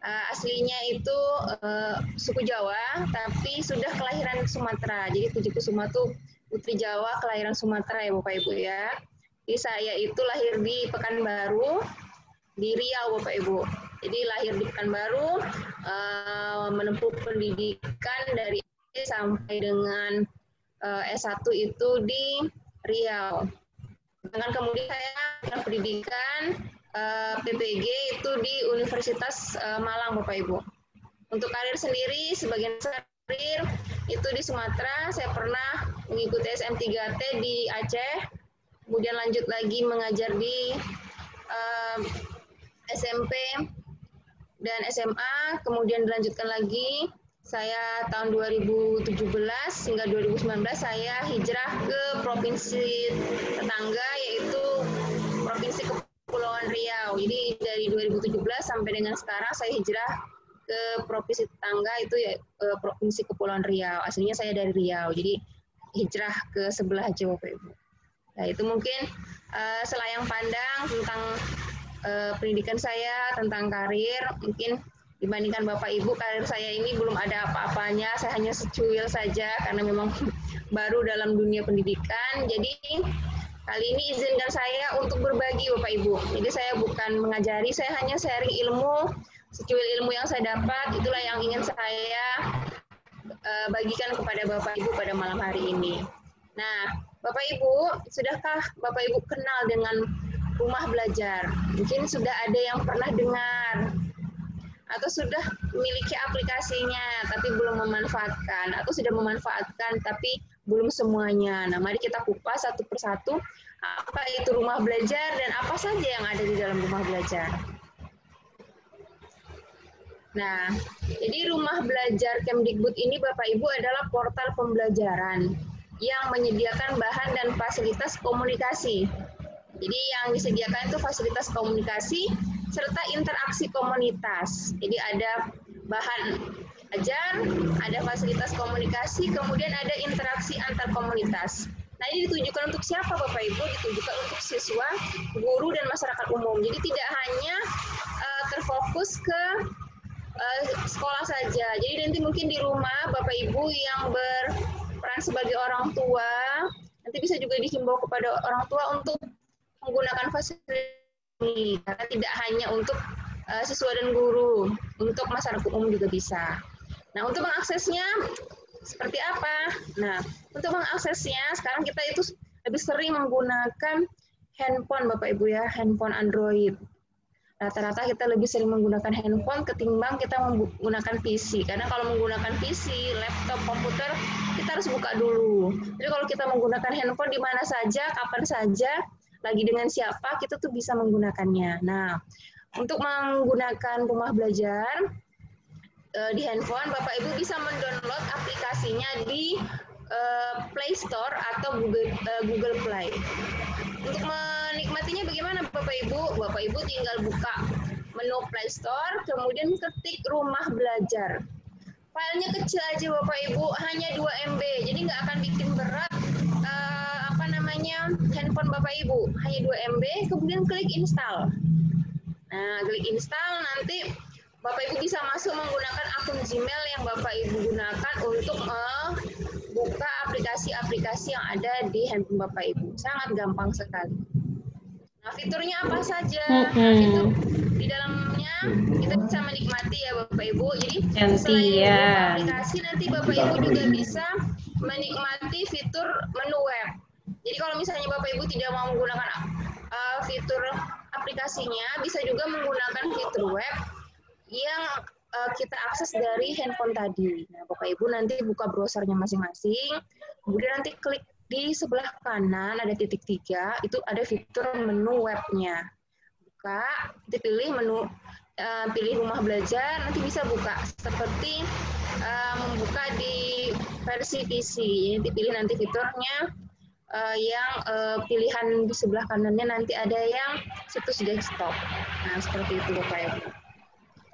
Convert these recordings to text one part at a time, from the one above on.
aslinya itu suku Jawa, tapi sudah kelahiran Sumatera. Jadi Puji Kusuma tuh putri Jawa kelahiran Sumatera ya Bapak Ibu ya. Jadi saya itu lahir di Pekanbaru, di Riau Bapak Ibu. Jadi lahir di Pekanbaru, menempuh pendidikan dari SD sampai dengan S1 itu di Riau. Dengan kemudian saya pendidikan PPG itu di Universitas Malang Bapak Ibu. Untuk karir sendiri, sebagian karir itu di Sumatera, saya pernah mengikuti SM3T di Aceh, kemudian lanjut lagi mengajar di SMP dan SMA, kemudian dilanjutkan lagi. Saya tahun 2017 hingga 2019 saya hijrah ke provinsi tetangga, yaitu Provinsi Kepulauan Riau. Jadi dari 2017 sampai dengan sekarang saya hijrah ke provinsi tetangga, itu ya Provinsi Kepulauan Riau. Aslinya saya dari Riau, jadi hijrah ke sebelah aja Bapak Ibu. Nah itu mungkin selayang pandang tentang pendidikan saya, tentang karir. Mungkin dibandingkan Bapak Ibu, karir saya ini belum ada apa-apanya, saya hanya secuil saja karena memang baru dalam dunia pendidikan. Jadi kali ini izinkan saya untuk berbagi Bapak Ibu. Jadi saya bukan mengajari, saya hanya sharing ilmu, secuil ilmu yang saya dapat, itulah yang ingin saya bagikan kepada Bapak Ibu pada malam hari ini. Nah, Bapak Ibu, sudahkah Bapak Ibu kenal dengan rumah belajar? Mungkin sudah ada yang pernah dengar, atau sudah memiliki aplikasinya tapi belum memanfaatkan, atau sudah memanfaatkan tapi belum semuanya. Nah, mari kita kupas satu persatu apa itu rumah belajar dan apa saja yang ada di dalam rumah belajar. Nah, jadi rumah belajar Kemdikbud ini Bapak Ibu adalah portal pembelajaran yang menyediakan bahan dan fasilitas komunikasi. Jadi yang disediakan itu fasilitas komunikasi serta interaksi komunitas. Jadi ada bahan ajar, ada fasilitas komunikasi, kemudian ada interaksi antar komunitas. Nah ini ditujukan untuk siapa Bapak Ibu? Ditujukan untuk siswa, guru, dan masyarakat umum. Jadi tidak hanya terfokus ke sekolah saja. Jadi nanti mungkin di rumah Bapak Ibu yang berperan sebagai orang tua, nanti bisa juga dihimbau kepada orang tua untuk menggunakan fasilitas ini, karena tidak hanya untuk siswa dan guru, untuk masyarakat umum juga bisa. Nah, untuk mengaksesnya seperti apa? Nah, untuk mengaksesnya sekarang kita itu lebih sering menggunakan handphone Bapak Ibu ya, handphone Android. Rata-rata kita lebih sering menggunakan handphone ketimbang kita menggunakan PC. Karena kalau menggunakan PC, laptop, komputer, kita harus buka dulu. Jadi kalau kita menggunakan handphone di mana saja, kapan saja, lagi dengan siapa, kita tuh bisa menggunakannya. Nah, untuk menggunakan rumah belajar di handphone, Bapak Ibu bisa mendownload aplikasinya di Play Store atau Google Play. Untuk menikmatinya bagaimana Bapak Ibu? Bapak Ibu tinggal buka menu Play Store, kemudian ketik rumah belajar. Filenya kecil aja Bapak Ibu, hanya 2 MB, jadi nggak akan bikin berat handphone Bapak Ibu, hanya 2 MB, kemudian klik install. Nah, klik install, nanti Bapak Ibu bisa masuk menggunakan akun Gmail yang Bapak Ibu gunakan untuk buka aplikasi-aplikasi yang ada di handphone Bapak Ibu. Sangat gampang sekali. Nah, fiturnya apa saja? Fitur di dalamnya kita bisa menikmati ya Bapak Ibu. Jadi selain aplikasi, nanti Bapak Ibu juga bisa menikmati fitur menu web. Jadi kalau misalnya Bapak Ibu tidak mau menggunakan fitur aplikasinya, bisa juga menggunakan fitur web yang kita akses dari handphone tadi. Nah, Bapak Ibu nanti buka browsernya masing-masing, kemudian nanti klik di sebelah kanan ada titik 3, itu ada fitur menu webnya. Buka, nanti pilih menu, pilih rumah belajar, nanti bisa buka seperti membuka di versi PC. Jadi pilih nanti fiturnya yang pilihan di sebelah kanannya nanti ada yang situs desktop. Nah, seperti itu Bapak Ibu.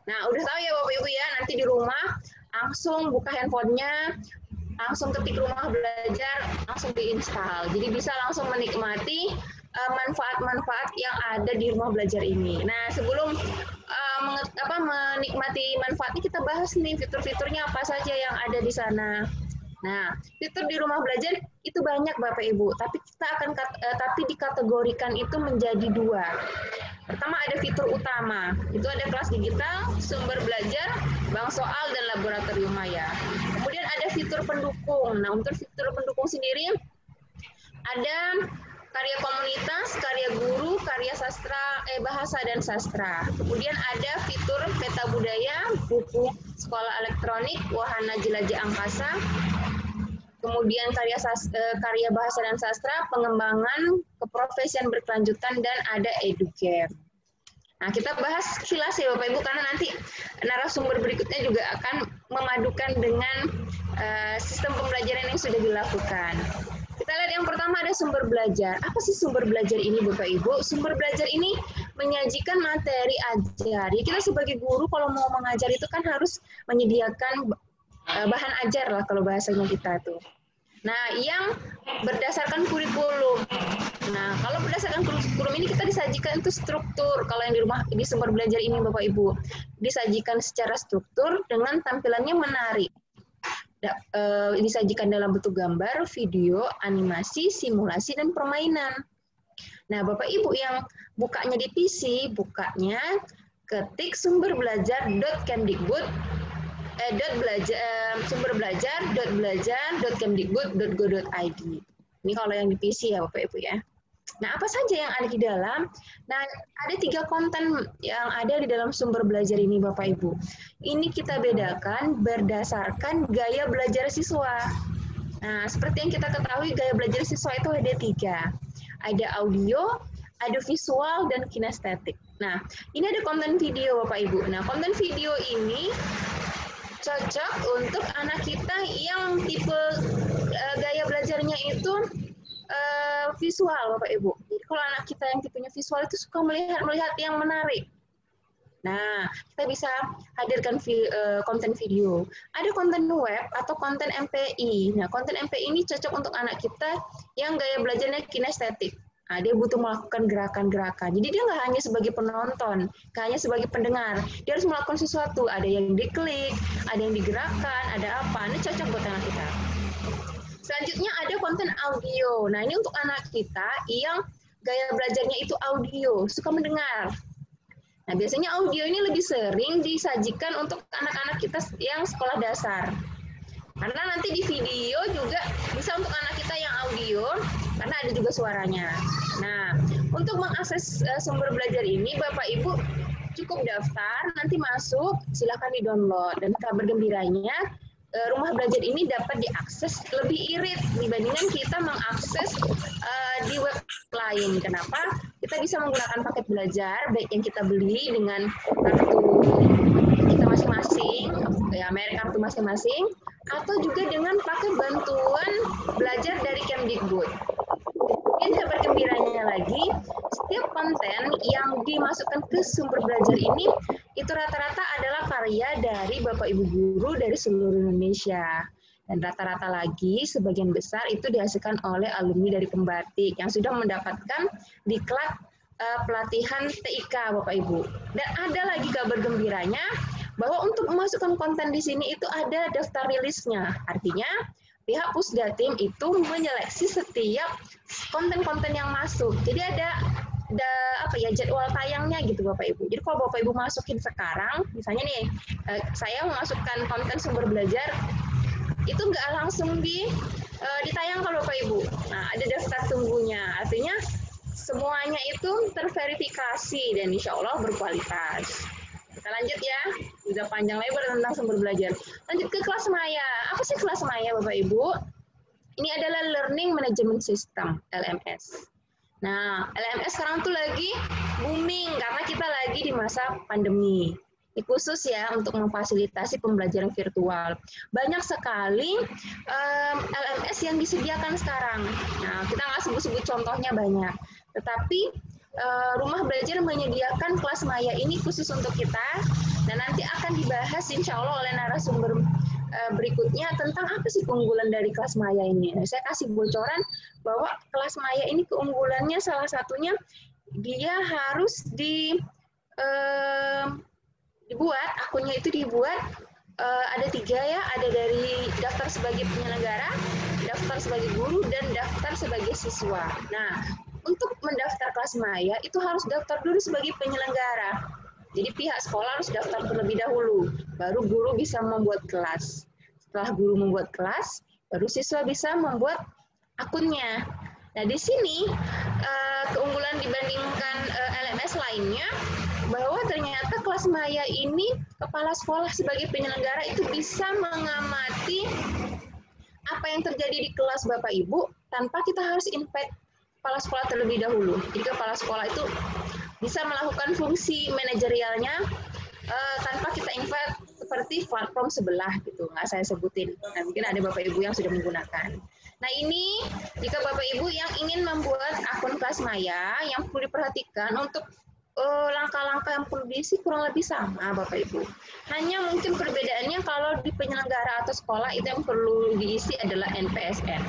Nah, udah tahu ya Bapak Ibu ya, nanti di rumah langsung buka handphonenya, langsung ketik rumah belajar, langsung diinstal. Jadi bisa langsung menikmati manfaat-manfaat yang ada di rumah belajar ini. Nah, sebelum menikmati manfaatnya, kita bahas nih fitur-fiturnya apa saja yang ada di sana. Nah, fitur di rumah belajar itu banyak Bapak Ibu, tapi kita akan dikategorikan itu menjadi dua. Pertama ada fitur utama, itu ada kelas digital, sumber belajar, bank soal, dan laboratorium maya. Kemudian ada fitur pendukung. Nah, untuk fitur pendukung sendiri ada karya komunitas, karya guru, karya bahasa dan sastra. Kemudian ada fitur peta budaya, buku sekolah elektronik, wahana jelajah angkasa. Kemudian karya bahasa dan sastra, pengembangan keprofesian berkelanjutan, dan ada educare. Nah, kita bahas kilas ya Bapak Ibu, karena nanti narasumber berikutnya juga akan memadukan dengan sistem pembelajaran yang sudah dilakukan. Kita lihat yang pertama ada sumber belajar. Apa sih sumber belajar ini Bapak Ibu? Sumber belajar ini menyajikan materi ajar. Ya, kita sebagai guru kalau mau mengajar itu kan harus menyediakan bahan ajar lah kalau bahasanya kita tuh. Nah, yang berdasarkan kurikulum. Nah, kalau berdasarkan kurikulum ini kita disajikan itu struktur. Kalau yang di sumber belajar ini Bapak Ibu, disajikan secara struktur dengan tampilannya menarik. Disajikan dalam bentuk gambar, video, animasi, simulasi, dan permainan. Nah, Bapak Ibu yang bukanya di PC, bukanya ketik sumberbelajar.kemdikbud sumberbelajar.belajar.kemdikbud.go.id. Ini kalau yang di PC ya Bapak Ibu ya. Nah, apa saja yang ada di dalam? Nah, ada 3 konten yang ada di dalam sumber belajar ini Bapak Ibu. Ini kita bedakan berdasarkan gaya belajar siswa. Nah, seperti yang kita ketahui gaya belajar siswa itu ada 3. Ada audio, ada visual, dan kinestetik. Nah, ini ada konten video Bapak Ibu. Nah, konten video ini cocok untuk anak kita yang tipe gaya belajarnya itu visual Bapak Ibu. Jadi kalau anak kita yang tipenya visual itu suka melihat yang menarik. Nah, kita bisa hadirkan konten video. Ada konten web atau konten MPI. Nah, konten MPI ini cocok untuk anak kita yang gaya belajarnya kinestetik. Nah, dia butuh melakukan gerakan-gerakan. Jadi dia nggak hanya sebagai penonton, nggak hanya sebagai pendengar. Dia harus melakukan sesuatu. Ada yang diklik, ada yang digerakkan, ada apa. Ini cocok buat anak kita. Selanjutnya ada konten audio. Nah, ini untuk anak kita yang gaya belajarnya itu audio, suka mendengar. Nah, biasanya audio ini lebih sering disajikan untuk anak-anak kita yang sekolah dasar. Karena nanti di video juga bisa untuk anak kita yang audio, karena ada juga suaranya. Nah, untuk mengakses sumber belajar ini, Bapak Ibu cukup daftar, nanti masuk, silakan di-download. Dan kabar gembiranya, rumah belajar ini dapat diakses lebih irit dibandingkan kita mengakses di web lain. Kenapa? Kita bisa menggunakan paket belajar, baik yang kita beli dengan kartu kita masing-masing, ya merek kartu masing-masing, atau juga dengan pakai bantuan belajar dari Kemdikbud. Ini kabar gembiranya lagi, setiap konten yang dimasukkan ke sumber belajar ini itu rata-rata adalah karya dari Bapak Ibu guru dari seluruh Indonesia. Dan rata-rata lagi sebagian besar itu dihasilkan oleh alumni dari Pembatik yang sudah mendapatkan diklat pelatihan TIK Bapak Ibu. Dan ada lagi kabar gembiranya bahwa untuk memasukkan konten di sini itu ada daftar rilisnya. Artinya pihak Pusdatim itu menyeleksi setiap konten-konten yang masuk. Jadi ada jadwal tayangnya gitu Bapak Ibu. Jadi kalau Bapak Ibu masukin sekarang, misalnya nih saya memasukkan konten sumber belajar, itu nggak langsung ditayangkan Bapak Ibu. Nah, ada daftar tunggunya. Artinya semuanya itu terverifikasi dan insya Allah berkualitas. Kita lanjut ya, sudah panjang lebar tentang sumber belajar. Lanjut ke kelas maya. Apa sih kelas maya Bapak Ibu? Ini adalah Learning Management System, LMS. Nah, LMS sekarang tuh lagi booming karena kita lagi di masa pandemi. Ini khusus ya untuk memfasilitasi pembelajaran virtual. Banyak sekali LMS yang disediakan sekarang. Nah, kita nggak sebut-sebut contohnya banyak. Tetapi rumah belajar menyediakan kelas maya ini khusus untuk kita dan nanti akan akan dibahas insya Allah oleh narasumber berikutnya tentang apa sih keunggulan dari kelas maya ini. Nah, saya kasih bocoran bahwa kelas maya ini keunggulannya salah satunya dia harus dibuat, akunnya itu dibuat ada 3 ya, ada dari daftar sebagai penyelenggara, daftar sebagai guru, dan daftar sebagai siswa. Nah, untuk mendaftar kelas maya itu harus daftar dulu sebagai penyelenggara. Jadi pihak sekolah harus daftar terlebih dahulu, baru guru bisa membuat kelas. Setelah guru membuat kelas, baru siswa bisa membuat akunnya. Nah, di sini keunggulan dibandingkan LMS lainnya, bahwa ternyata kelas maya ini kepala sekolah sebagai penyelenggara itu bisa mengamati apa yang terjadi di kelas Bapak Ibu tanpa kita harus invite kepala sekolah terlebih dahulu. Jadi kepala sekolah itu bisa melakukan fungsi manajerialnya tanpa kita invite seperti platform sebelah gitu, nggak saya sebutin. Nah, mungkin ada Bapak Ibu yang sudah menggunakan. Nah, ini jika Bapak Ibu yang ingin membuat akun kelas maya, yang perlu diperhatikan untuk langkah-langkah yang perlu diisi kurang lebih sama Bapak Ibu. Hanya mungkin perbedaannya kalau di penyelenggara atau sekolah itu yang perlu diisi adalah NPSN.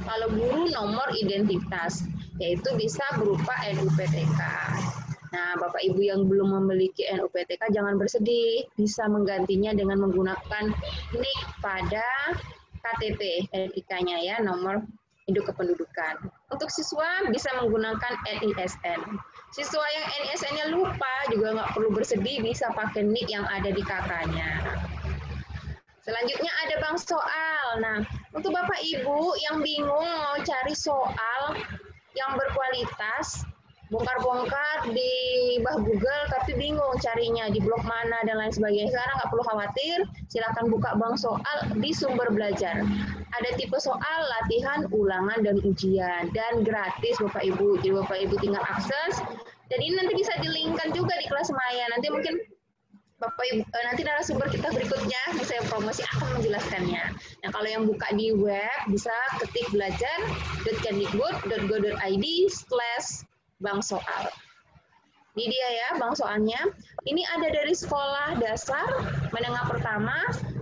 Kalau guru nomor identitas, yaitu bisa berupa NUPTK. Nah, Bapak Ibu yang belum memiliki NUPTK jangan bersedih, bisa menggantinya dengan menggunakan NIK pada KTP NIK-nya ya, nomor induk kependudukan. Untuk siswa bisa menggunakan NISN. Siswa yang NISN-nya lupa juga nggak perlu bersedih, bisa pakai NIK yang ada di KK-nya. Selanjutnya ada bank soal. Nah, untuk Bapak Ibu yang bingung mau cari soal yang berkualitas, bongkar-bongkar di Google tapi bingung carinya di blog mana dan lain sebagainya. Sekarang nggak perlu khawatir, silakan buka bank soal di sumber belajar. Ada tipe soal, latihan, ulangan, dan ujian. Dan gratis Bapak Ibu. Jadi Bapak Ibu tinggal akses. Dan ini nanti bisa di-link-kan juga di kelas maya. Nanti mungkin Bapak Ibu, nanti narasumber kita berikutnya yang saya promosi akan menjelaskannya. Nah, kalau yang buka di web bisa ketik belajar.kemdikbud.go.id/bank soal. Ini dia ya bank soalnya. Ini ada dari sekolah dasar, menengah pertama,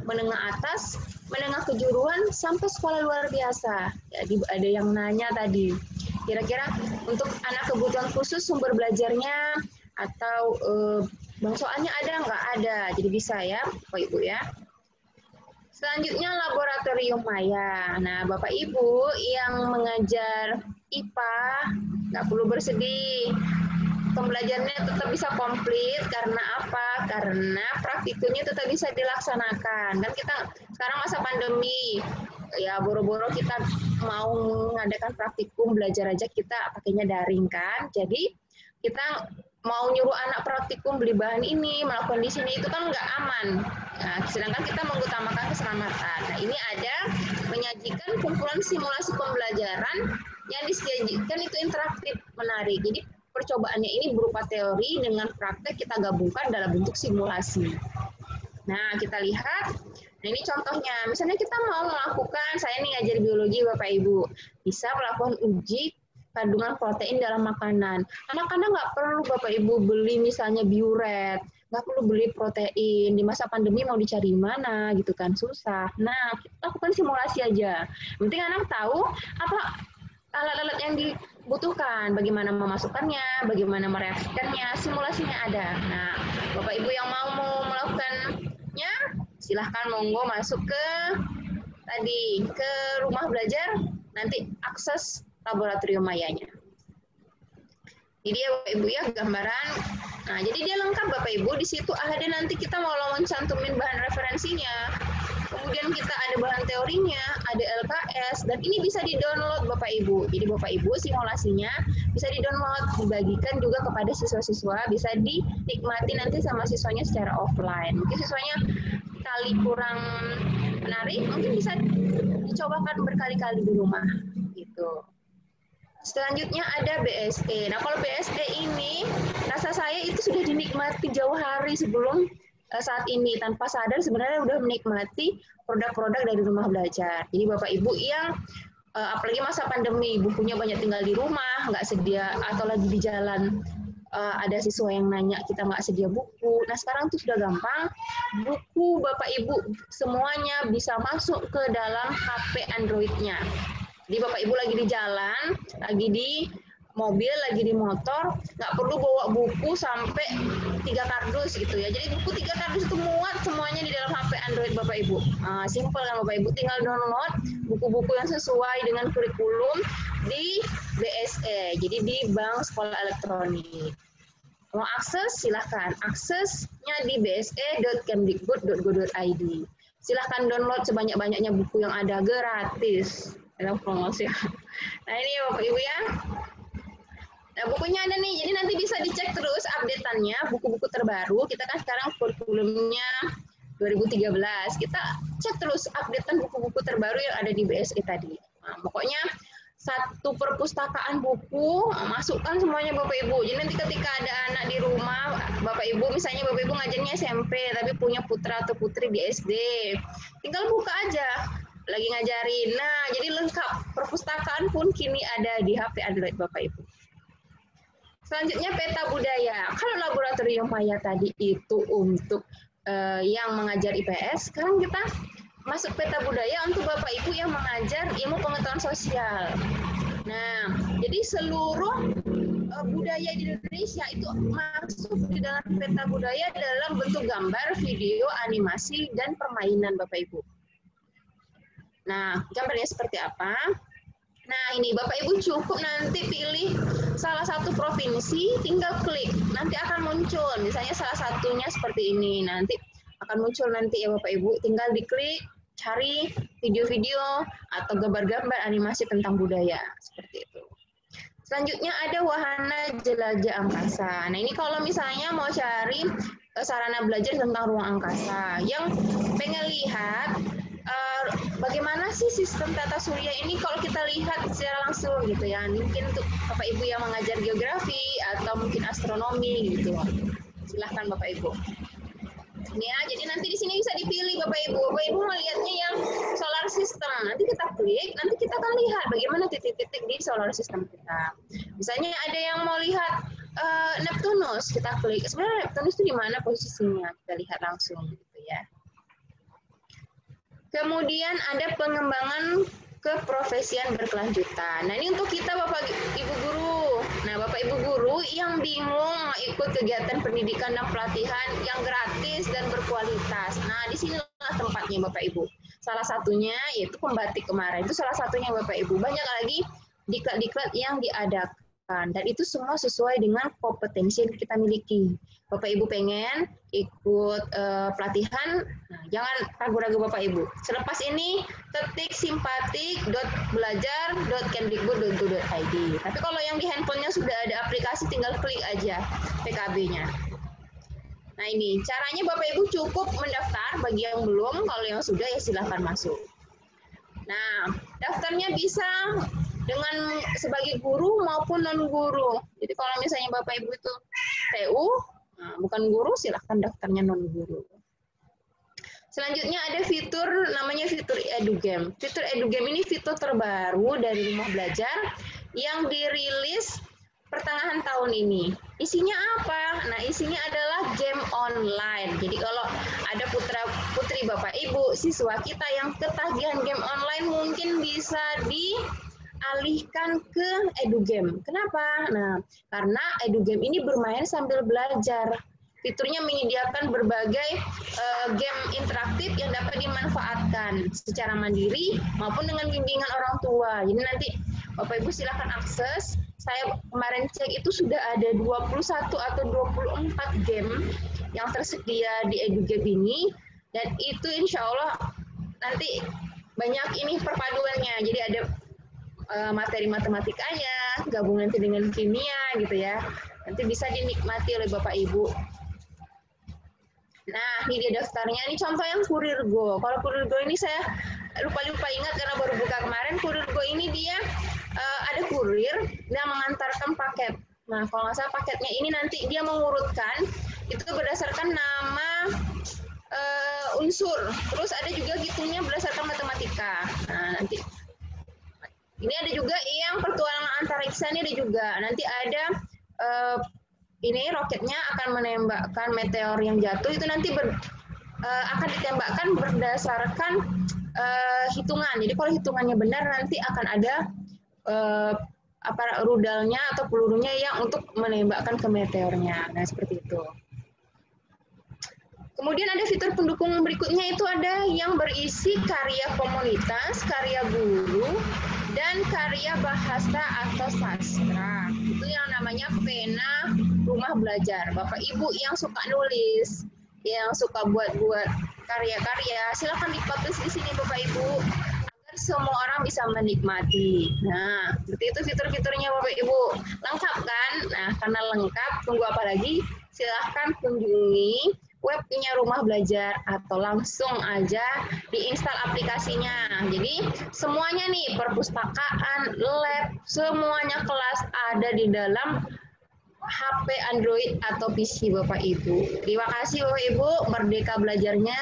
menengah atas, menengah kejuruan, sampai sekolah luar biasa. Jadi ada yang nanya tadi, kira-kira untuk anak kebutuhan khusus sumber belajarnya atau bank soalnya ada nggak? Ada, jadi bisa ya Bapak Ibu ya. Selanjutnya laboratorium maya. Nah, Bapak Ibu yang mengajar IPA nggak perlu bersedih. Pembelajarannya tetap bisa komplit karena apa? Karena praktikumnya tetap bisa dilaksanakan. Dan kita sekarang masa pandemi, ya boro-boro kita mau mengadakan praktikum belajar aja kita pakainya daring kan. Jadi kita mau nyuruh anak praktikum beli bahan ini, melakukan di sini itu kan nggak aman. Nah, sedangkan kita mengutamakan keselamatan. Nah, ini ada menyajikan kumpulan simulasi pembelajaran yang disajikan itu interaktif, menarik. Jadi percobaannya ini berupa teori dengan praktek kita gabungkan dalam bentuk simulasi. Nah, kita lihat. Nah, ini contohnya. Misalnya kita mau melakukan, saya nih ngajar biologi Bapak Ibu, bisa melakukan uji kandungan protein dalam makanan. Anak-anak nggak perlu Bapak Ibu beli misalnya biuret, nggak perlu beli protein. Di masa pandemi mau dicari mana gitu kan, susah. Nah, kita lakukan simulasi aja. Penting anak tahu apa alat-alat yang dibutuhkan, bagaimana memasukkannya, bagaimana mereaksikannya, simulasinya ada. Nah, Bapak Ibu yang mau melakukannya, silahkan monggo masuk ke rumah belajar, nanti akses laboratorium mayanya. Jadi ya Bapak Ibu ya gambaran. Nah, jadi dia lengkap Bapak Ibu, di situ ada nanti kita mau cantumin bahan referensinya. Kemudian kita ada bahan teorinya, ada LKS, dan ini bisa di-download Bapak Ibu. Jadi Bapak Ibu simulasinya bisa di-download, dibagikan juga kepada siswa-siswa, bisa dinikmati nanti sama siswanya secara offline. Mungkin siswanya kali kurang menarik, mungkin bisa dicobakan berkali-kali di rumah gitu. Selanjutnya ada BSE. Nah, kalau BSE ini rasa saya itu sudah dinikmati jauh hari sebelum saat ini, tanpa sadar sebenarnya udah menikmati produk-produk dari rumah belajar. Jadi Bapak Ibu yang apalagi masa pandemi, bukunya banyak tinggal di rumah, nggak sedia atau lagi di jalan ada siswa yang nanya kita nggak sedia buku. Nah sekarang tuh sudah gampang, buku Bapak Ibu semuanya bisa masuk ke dalam HP Android-nya. Jadi Bapak Ibu lagi di jalan, lagi di mobil, lagi di motor, nggak perlu bawa buku sampai 3 kardus gitu ya. Jadi buku 3 kardus itu muat semuanya di dalam HP Android Bapak Ibu. Simple kan Bapak Ibu, tinggal download buku-buku yang sesuai dengan kurikulum di BSE, jadi di Bank Sekolah Elektronik. Mau akses silahkan, aksesnya di bse.kemdikbud.go.id. Silahkan download sebanyak-banyaknya buku yang ada gratis. Ada promosi. Nah ini ya Bapak Ibu ya. Nah, bukunya ada nih, jadi nanti bisa dicek terus update-annya, buku-buku terbaru. Kita kan sekarang kurikulumnya 2013. Kita cek terus update-an buku-buku terbaru yang ada di BSE tadi. Nah, pokoknya satu perpustakaan buku, masukkan semuanya Bapak Ibu. Jadi nanti ketika ada anak di rumah, Bapak Ibu, misalnya Bapak Ibu ngajarnya SMP, tapi punya putra atau putri di SD, tinggal buka aja. Lagi ngajarin. Nah, jadi lengkap. Perpustakaan pun kini ada di HP Android Bapak Ibu. Selanjutnya peta budaya. Kalau laboratorium maya tadi itu untuk yang mengajar IPS, sekarang kita masuk peta budaya untuk Bapak Ibu yang mengajar ilmu pengetahuan sosial. Nah, jadi seluruh budaya di Indonesia itu masuk di dalam peta budaya dalam bentuk gambar, video, animasi, dan permainan Bapak Ibu. Nah, gambarnya seperti apa? Nah, ini Bapak Ibu cukup nanti pilih salah satu provinsi, tinggal klik. Nanti akan muncul, misalnya salah satunya seperti ini. Nanti akan muncul nanti ya Bapak Ibu, tinggal diklik, cari video-video atau gambar-gambar animasi tentang budaya. Seperti itu. Selanjutnya ada wahana jelajah angkasa. Nah, ini kalau misalnya mau cari sarana belajar tentang ruang angkasa. Yang pengen lihat bagaimana sih sistem tata surya ini kalau kita lihat secara langsung gitu ya. Mungkin untuk Bapak Ibu yang mengajar geografi atau mungkin astronomi gitu. Silahkan Bapak Ibu. Ya, jadi nanti di sini bisa dipilih Bapak Ibu. Bapak Ibu melihatnya yang solar system. Nanti kita klik, nanti kita akan lihat bagaimana titik-titik di solar system kita. Misalnya ada yang mau lihat Neptunus, kita klik. Sebenarnya Neptunus itu di mana posisinya? Kita lihat langsung gitu ya. Kemudian ada pengembangan keprofesian berkelanjutan. Nah, ini untuk kita Bapak Ibu guru. Nah, Bapak Ibu guru yang bingung ikut kegiatan pendidikan dan pelatihan yang gratis dan berkualitas. Nah, di sinilah tempatnya Bapak Ibu. Salah satunya yaitu pembatik kemarin. Itu salah satunya Bapak Ibu. Banyak lagi diklat-diklat yang diadakan. Dan itu semua sesuai dengan kompetensi yang kita miliki. Bapak Ibu pengen ikut pelatihan, nah, jangan ragu-ragu Bapak Ibu. Selepas ini ketik simpatik.belajar.kemdikbud.go.id. Tapi kalau yang di handphonenya sudah ada aplikasi, tinggal klik aja PKB-nya. Nah ini caranya Bapak Ibu cukup mendaftar bagi yang belum, kalau yang sudah ya silahkan masuk. Nah daftarnya bisa dengan sebagai guru maupun non guru. Jadi kalau misalnya Bapak Ibu itu TU, nah, bukan guru, silahkan daftarnya non-guru. Selanjutnya ada fitur, namanya fitur EduGame. Fitur EduGame ini fitur terbaru dari Rumah Belajar yang dirilis pertengahan tahun ini. Isinya apa? Nah, isinya adalah game online. Jadi kalau ada putra-putri Bapak Ibu, siswa kita yang ketagihan game online mungkin bisa dialihkan ke EduGame. Kenapa? Nah, karena EduGame ini bermain sambil belajar. Fiturnya menyediakan berbagai game interaktif yang dapat dimanfaatkan secara mandiri maupun dengan bimbingan orang tua. Jadi nanti Bapak Ibu silakan akses. Saya kemarin cek itu sudah ada 21 atau 24 game yang tersedia di EduGame ini, dan itu insya Allah nanti banyak ini perpaduannya. Jadi ada materi matematikanya, gabung nanti dengan kimia gitu ya. Nanti bisa dinikmati oleh Bapak Ibu. Nah, ini dia daftarnya. Ini contoh yang Kurirgo. Kalau Kurirgo ini saya lupa ingat karena baru buka kemarin. Kurirgo ini dia ada kurir yang mengantarkan paket. Nah, kalau nggak salah paketnya ini nanti dia mengurutkan itu berdasarkan nama unsur. Terus ada juga hitungnya berdasarkan matematika. Nah, nanti ini ada juga yang pertualangan antariksa, ini ada juga. Nanti ada ini roketnya akan menembakkan meteor yang jatuh itu nanti akan ditembakkan berdasarkan hitungan. Jadi kalau hitungannya benar nanti akan ada rudalnya atau pelurunya yang untuk menembakkan ke meteornya. Nah, seperti itu. Kemudian ada fitur pendukung berikutnya itu ada yang berisi karya komunitas, karya guru, dan karya bahasa atau sastra. Itu yang namanya pena rumah belajar. Bapak Ibu yang suka nulis, yang suka buat-buat karya-karya, silakan dipublish di sini Bapak Ibu agar semua orang bisa menikmati. Nah, seperti itu fitur-fiturnya Bapak Ibu. Lengkap kan? Nah, karena lengkap, tunggu apa lagi? Silahkan kunjungi webnya Rumah Belajar atau langsung aja diinstal aplikasinya. Jadi semuanya nih, perpustakaan, lab, semuanya kelas ada di dalam HP Android atau PC Bapak Ibu. Terima kasih Bapak Ibu, merdeka belajarnya,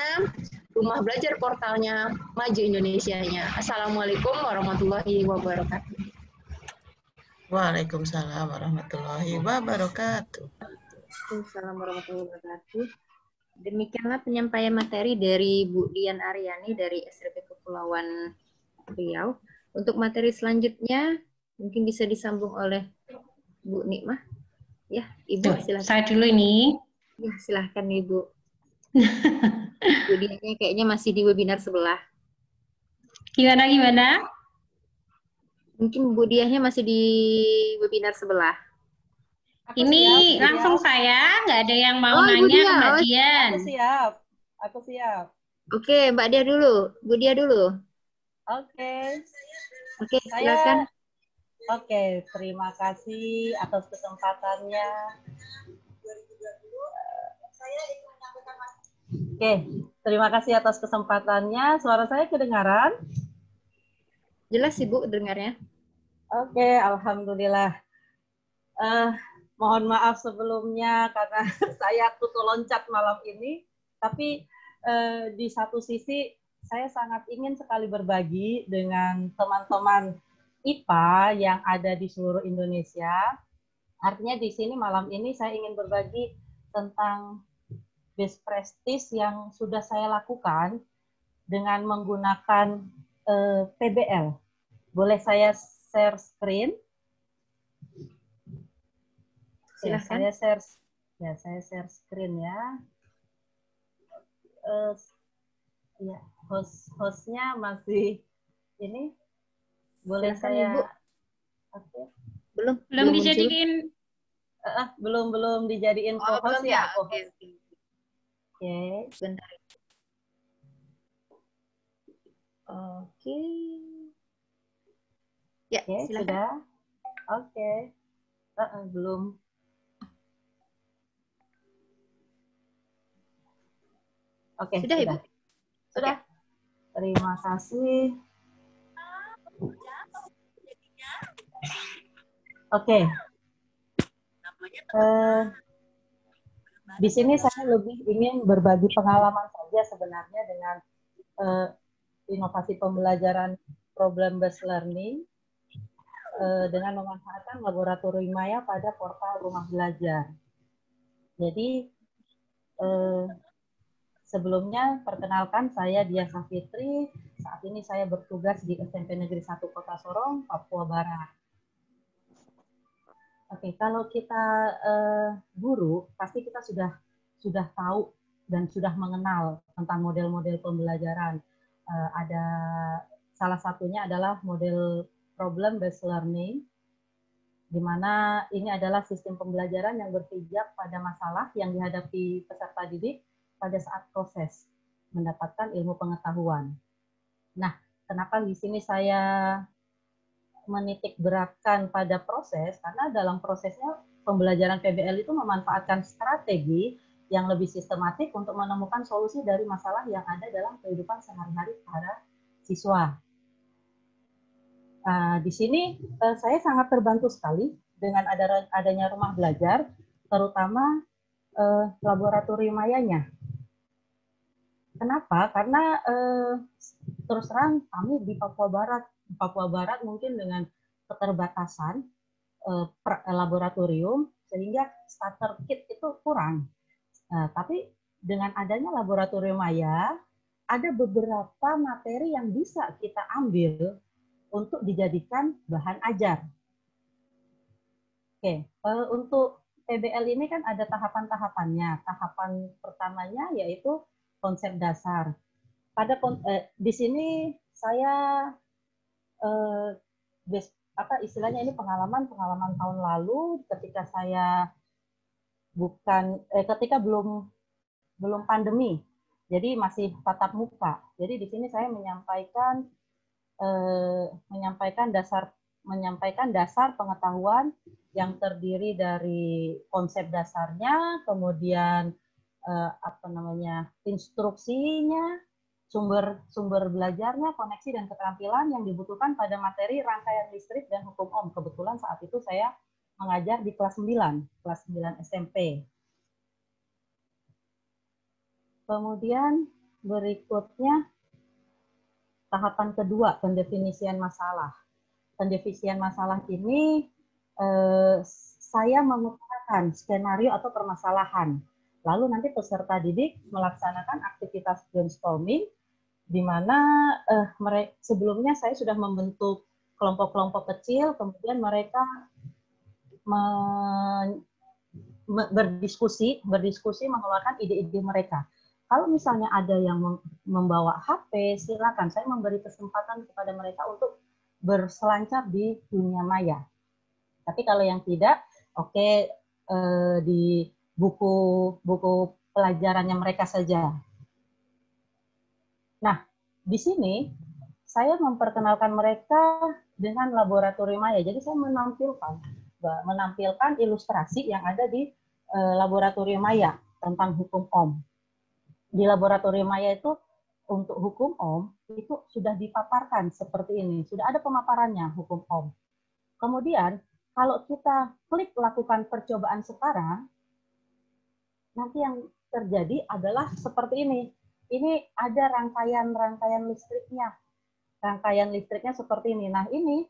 Rumah Belajar portalnya, maju Indonesianya. Assalamualaikum warahmatullahi wabarakatuh. Waalaikumsalam warahmatullahi wabarakatuh. Waalaikumsalam warahmatullahi wabarakatuh. Demikianlah penyampaian materi dari Bu Dian Aryani dari SRP Kepulauan Riau. Untuk materi selanjutnya mungkin bisa disambung oleh Bu Nikmah. Ya, Ibu silakan. Saya dulu ini. Ya, silahkan Ibu. Bu Diannya kayaknya masih di webinar sebelah. Gimana? Mungkin Bu Diannya masih di webinar sebelah. Ini siap, langsung saya, nggak ada yang mau nanya ke Mbak Dian. Aku siap. Oke, Mbak Dia dulu. Bu Dia dulu. Oke, silakan. Oke, terima kasih atas kesempatannya. Oke, terima kasih atas kesempatannya. Suara saya kedengaran? Jelas Ibu dengarnya. Oke, alhamdulillah. Mohon maaf sebelumnya karena saya tutup loncat malam ini, tapi di satu sisi saya sangat ingin sekali berbagi dengan teman-teman IPA yang ada di seluruh Indonesia. Artinya di sini malam ini saya ingin berbagi tentang best practice yang sudah saya lakukan dengan menggunakan PBL. Boleh saya share screen? Silahkan. Saya share screen ya. Ya, hostnya masih ini. Boleh silahkan, saya? Ibu. Oke. Belum dijadiin. Belum dijadiin co-host ya. Oke. Sebentar. Oke. Ya, silakan. Sudah. Oke. Belum. Oke, sudah. Ibu. Sudah. Terima kasih. Oke. Di sini saya lebih ingin berbagi pengalaman saja sebenarnya dengan inovasi pembelajaran problem based learning dengan memanfaatkan laboratorium maya pada portal Rumah Belajar. Jadi sebelumnya perkenalkan saya Dia Safitri. Saat ini saya bertugas di SMP Negeri 1 Kota Sorong, Papua Barat. Oke, kalau kita guru pasti kita sudah tahu dan sudah mengenal tentang model-model pembelajaran. Ada salah satunya adalah model problem based learning, di mana ini adalah sistem pembelajaran yang berpijak pada masalah yang dihadapi peserta didik pada saat proses mendapatkan ilmu pengetahuan. Nah, kenapa di sini saya menitik beratkan pada proses? Karena dalam prosesnya pembelajaran PBL itu memanfaatkan strategi yang lebih sistematik untuk menemukan solusi dari masalah yang ada dalam kehidupan sehari-hari para siswa. Di sini saya sangat terbantu sekali dengan adanya Rumah Belajar, terutama laboratorium mayanya. Kenapa? Karena terus terang kami di Papua Barat mungkin dengan keterbatasan laboratorium, sehingga starter kit itu kurang. Tapi dengan adanya laboratorium maya, ada beberapa materi yang bisa kita ambil untuk dijadikan bahan ajar. Oke, untuk PBL ini kan ada tahapan-tahapannya. Tahapan pertamanya yaitu konsep dasar. Di sini saya istilahnya ini pengalaman tahun lalu ketika saya ketika belum pandemi, jadi masih tatap muka. Jadi di sini saya menyampaikan dasar pengetahuan yang terdiri dari konsep dasarnya, kemudian instruksinya, sumber belajarnya, koneksi dan keterampilan yang dibutuhkan pada materi rangkaian listrik dan hukum ohm. Kebetulan saat itu saya mengajar di kelas 9 SMP. Kemudian berikutnya tahapan kedua, pendefinisian masalah. Pendefinisian masalah ini saya mengutarakan skenario atau permasalahan. Lalu nanti peserta didik melaksanakan aktivitas brainstorming, di mana sebelumnya saya sudah membentuk kelompok-kelompok kecil, kemudian mereka berdiskusi mengeluarkan ide-ide mereka. Kalau misalnya ada yang membawa HP, silakan, saya memberi kesempatan kepada mereka untuk berselancar di dunia maya. Tapi kalau yang tidak, oke, di buku pelajarannya mereka saja. Nah, di sini saya memperkenalkan mereka dengan laboratorium maya. Jadi saya menampilkan ilustrasi yang ada di laboratorium maya tentang hukum ohm. Di laboratorium maya itu untuk hukum ohm itu sudah dipaparkan seperti ini, sudah ada pemaparannya hukum ohm. Kemudian kalau kita klik lakukan percobaan sekarang, nanti yang terjadi adalah seperti ini. Ini ada rangkaian listriknya. Rangkaian listriknya seperti ini. Nah, ini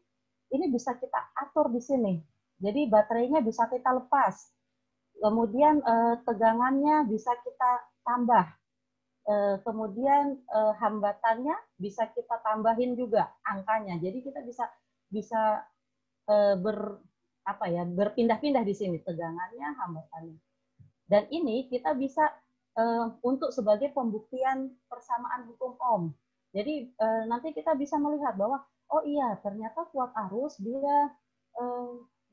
bisa kita atur di sini. Jadi baterainya bisa kita lepas. Kemudian tegangannya bisa kita tambah. Kemudian hambatannya bisa kita tambahin juga angkanya. Jadi kita bisa berpindah-pindah di sini tegangannya, hambatannya. Dan ini kita bisa untuk sebagai pembuktian persamaan hukum ohm. Jadi nanti kita bisa melihat bahwa oh iya ternyata kuat arus dia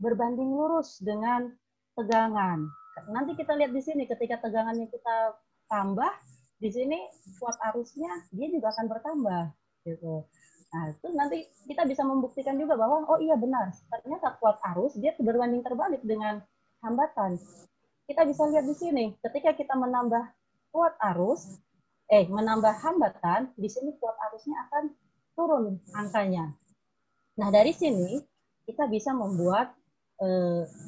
berbanding lurus dengan tegangan. Nanti kita lihat di sini ketika tegangannya kita tambah, di sini kuat arusnya dia juga akan bertambah gitu. Nah, itu nanti kita bisa membuktikan juga bahwa oh iya benar, ternyata kuat arus dia berbanding terbalik dengan hambatan. Kita bisa lihat di sini, ketika kita menambah kuat arus, menambah hambatan, di sini kuat arusnya akan turun angkanya. Nah, dari sini kita bisa membuat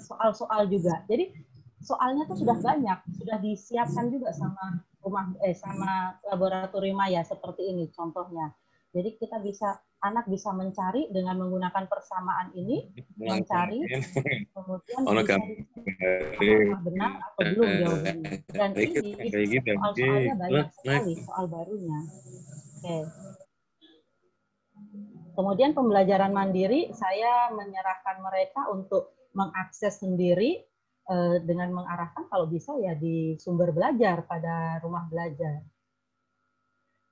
soal-soal juga. Jadi soalnya tuh sudah banyak, sudah disiapkan juga sama sama laboratorium maya seperti ini contohnya. Jadi anak bisa mencari dengan menggunakan persamaan ini, mencari, kemudian bisa apakah benar atau belum jawabannya. Dan ini soal-soalnya banyak sekali, soal barunya. Oke. Kemudian pembelajaran mandiri, saya menyerahkan mereka untuk mengakses sendiri dengan mengarahkan kalau bisa ya di sumber belajar pada rumah belajar.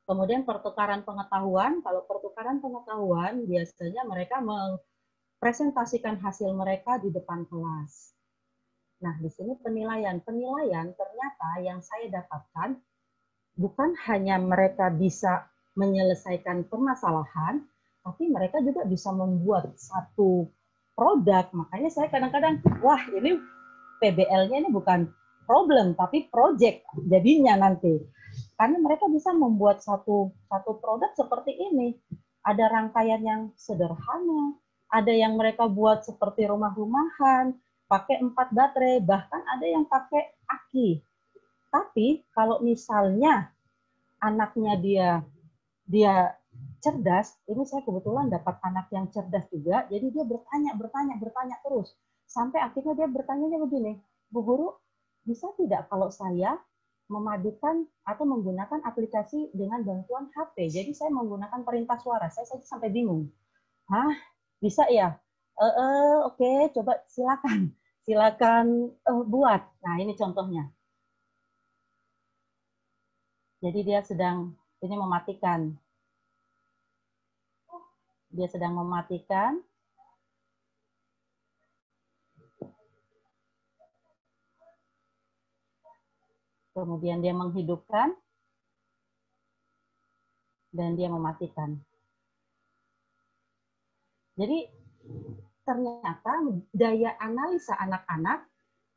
Kemudian pertukaran pengetahuan, kalau pertukaran pengetahuan biasanya mereka mempresentasikan hasil mereka di depan kelas. Nah, di sini penilaian ternyata yang saya dapatkan bukan hanya mereka bisa menyelesaikan permasalahan, tapi mereka juga bisa membuat satu produk. Makanya saya kadang-kadang, wah ini PBL-nya ini bukan problem, tapi project jadinya nanti. Karena mereka bisa membuat satu produk seperti ini. Ada rangkaian yang sederhana, ada yang mereka buat seperti rumah-rumahan, pakai 4 baterai, bahkan ada yang pakai aki. Tapi kalau misalnya anaknya dia cerdas, ini saya kebetulan dapat anak yang cerdas juga, jadi dia bertanya terus. sampai akhirnya dia bertanya begini, Bu Guru, bisa tidak kalau saya memadukan atau menggunakan aplikasi dengan bantuan HP? Jadi saya menggunakan perintah suara, saya saja sampai bingung. Hah, bisa ya? Oke, coba silakan buat. Nah, ini contohnya. Jadi dia sedang ini mematikan. Dia sedang mematikan. Kemudian dia menghidupkan. Dan dia mematikan. Jadi ternyata daya analisa anak-anak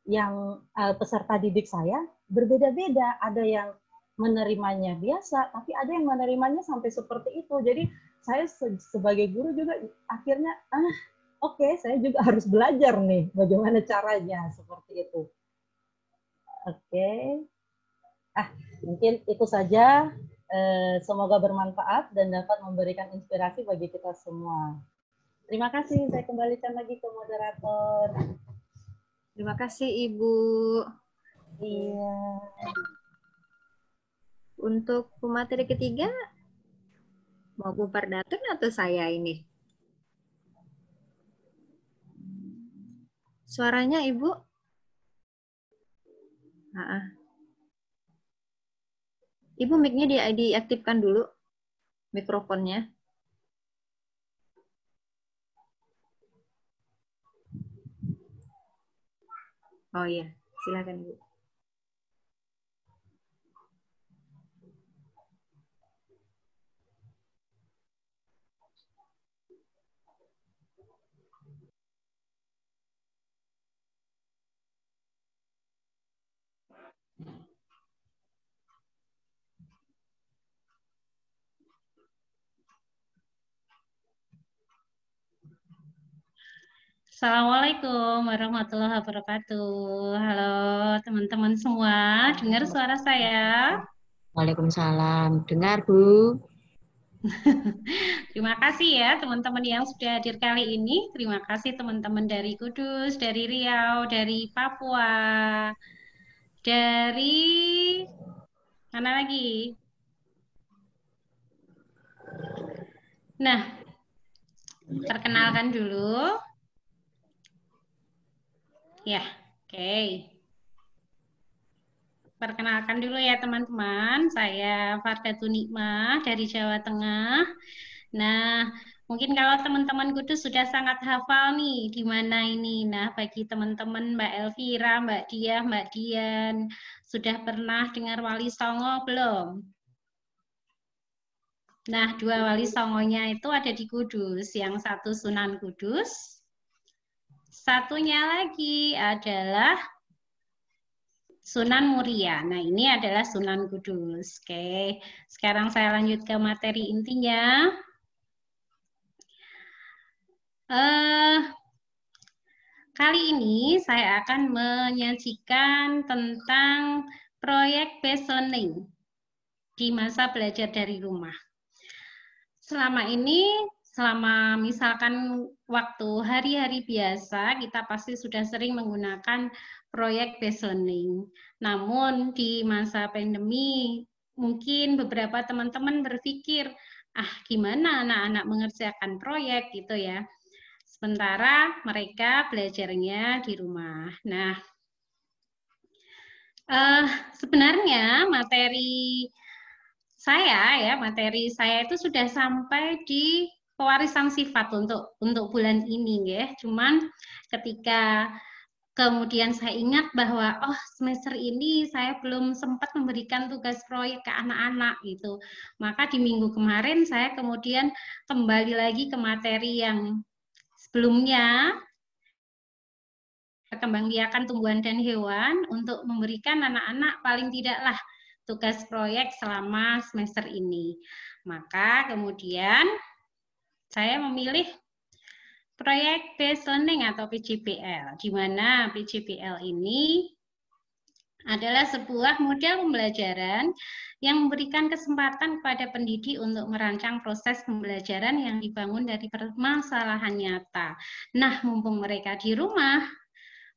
yang peserta didik saya berbeda-beda. Ada yang menerimanya biasa, tapi ada yang menerimanya sampai seperti itu. Jadi saya sebagai guru juga akhirnya, oke, saya juga harus belajar nih bagaimana caranya seperti itu. Oke. Mungkin itu saja. Semoga bermanfaat dan dapat memberikan inspirasi bagi kita semua. Terima kasih. Saya kembalikan lagi ke moderator. Terima kasih, Ibu. Iya. Untuk pemateri ketiga, mau Bu Pardatun atau saya ini? Suaranya, Ibu? Ibu mic-nya diaktifkan dulu, mikrofonnya. Oh iya, silakan Bu. Assalamualaikum warahmatullahi wabarakatuh. Halo teman-teman semua, dengar suara saya? Waalaikumsalam. Dengar, Bu. Terima kasih ya teman-teman yang sudah hadir kali ini. Terima kasih teman-teman dari Kudus, dari Riau, dari Papua, dari mana lagi? Nah, perkenalkan dulu. Ya, oke. Perkenalkan dulu ya teman-teman, saya Fardatun Nikmah dari Jawa Tengah. Nah, mungkin kalau teman-teman Kudus sudah sangat hafal nih, di mana ini. Nah, bagi teman-teman Mbak Elvira, Mbak Diah, Mbak Dian, sudah pernah dengar Wali Songo belum? Nah, dua Wali Songonya itu ada di Kudus, yang satu Sunan Kudus, satunya lagi adalah Sunan Muria. Nah, ini adalah Sunan Kudus. Oke, sekarang saya lanjut ke materi intinya. Kali ini saya akan menyajikan tentang proyek based learning di masa belajar dari rumah. Selama ini, selama misalkan waktu hari-hari biasa, kita pasti sudah sering menggunakan proyek based learning. Namun di masa pandemi, mungkin beberapa teman-teman berpikir, gimana anak-anak mengerjakan proyek gitu ya. Sementara mereka belajarnya di rumah. Nah, sebenarnya materi saya itu sudah sampai di pewarisan sifat untuk bulan ini ya. Cuman ketika kemudian saya ingat bahwa semester ini saya belum sempat memberikan tugas proyek ke anak-anak gitu. Maka di minggu kemarin saya kemudian kembali lagi ke materi yang sebelumnya, perkembangbiakan tumbuhan dan hewan, untuk memberikan anak-anak paling tidaklah tugas proyek selama semester ini. Maka kemudian saya memilih proyek based learning atau PJBL, di mana PJBL ini adalah sebuah model pembelajaran yang memberikan kesempatan kepada pendidik untuk merancang proses pembelajaran yang dibangun dari permasalahan nyata. Nah, mumpung mereka di rumah,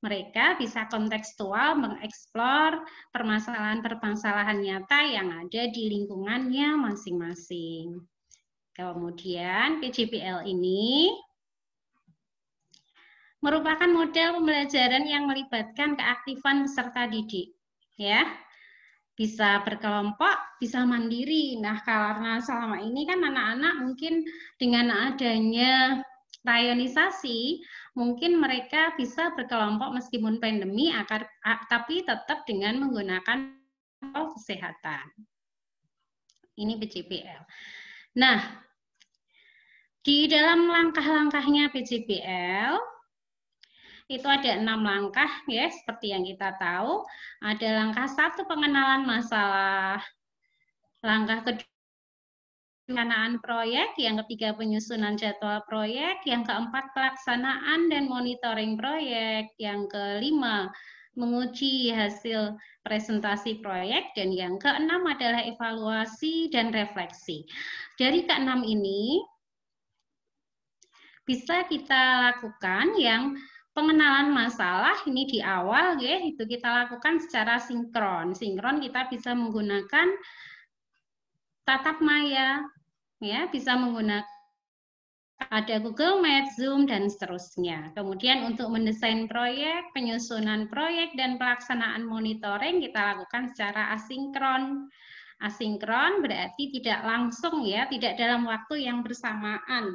mereka bisa kontekstual mengeksplor permasalahan-permasalahan nyata yang ada di lingkungannya masing-masing. Kemudian PJBL ini merupakan model pembelajaran yang melibatkan keaktifan peserta didik, ya. Bisa berkelompok, bisa mandiri. Nah, karena selama ini kan anak-anak mungkin dengan adanya rayonisasi, mungkin mereka bisa berkelompok meskipun pandemi, tapi tetap dengan menggunakan protokol kesehatan. Ini PJBL. Nah, di dalam langkah-langkahnya PJBL, itu ada 6 langkah, ya, seperti yang kita tahu. Ada langkah 1, pengenalan masalah. Langkah kedua, perencanaan proyek, yang ketiga penyusunan jadwal proyek, yang keempat pelaksanaan dan monitoring proyek, yang kelima menguji hasil presentasi proyek, dan yang keenam adalah evaluasi dan refleksi. Dari keenam ini bisa kita lakukan yang pengenalan masalah ini di awal, ya, itu kita lakukan secara sinkron. Sinkron kita bisa menggunakan tatap maya, ya, bisa menggunakan ada Google Meet, Zoom, dan seterusnya. Kemudian untuk mendesain proyek, penyusunan proyek, dan pelaksanaan monitoring kita lakukan secara asinkron. Asinkron berarti tidak langsung, ya, tidak dalam waktu yang bersamaan.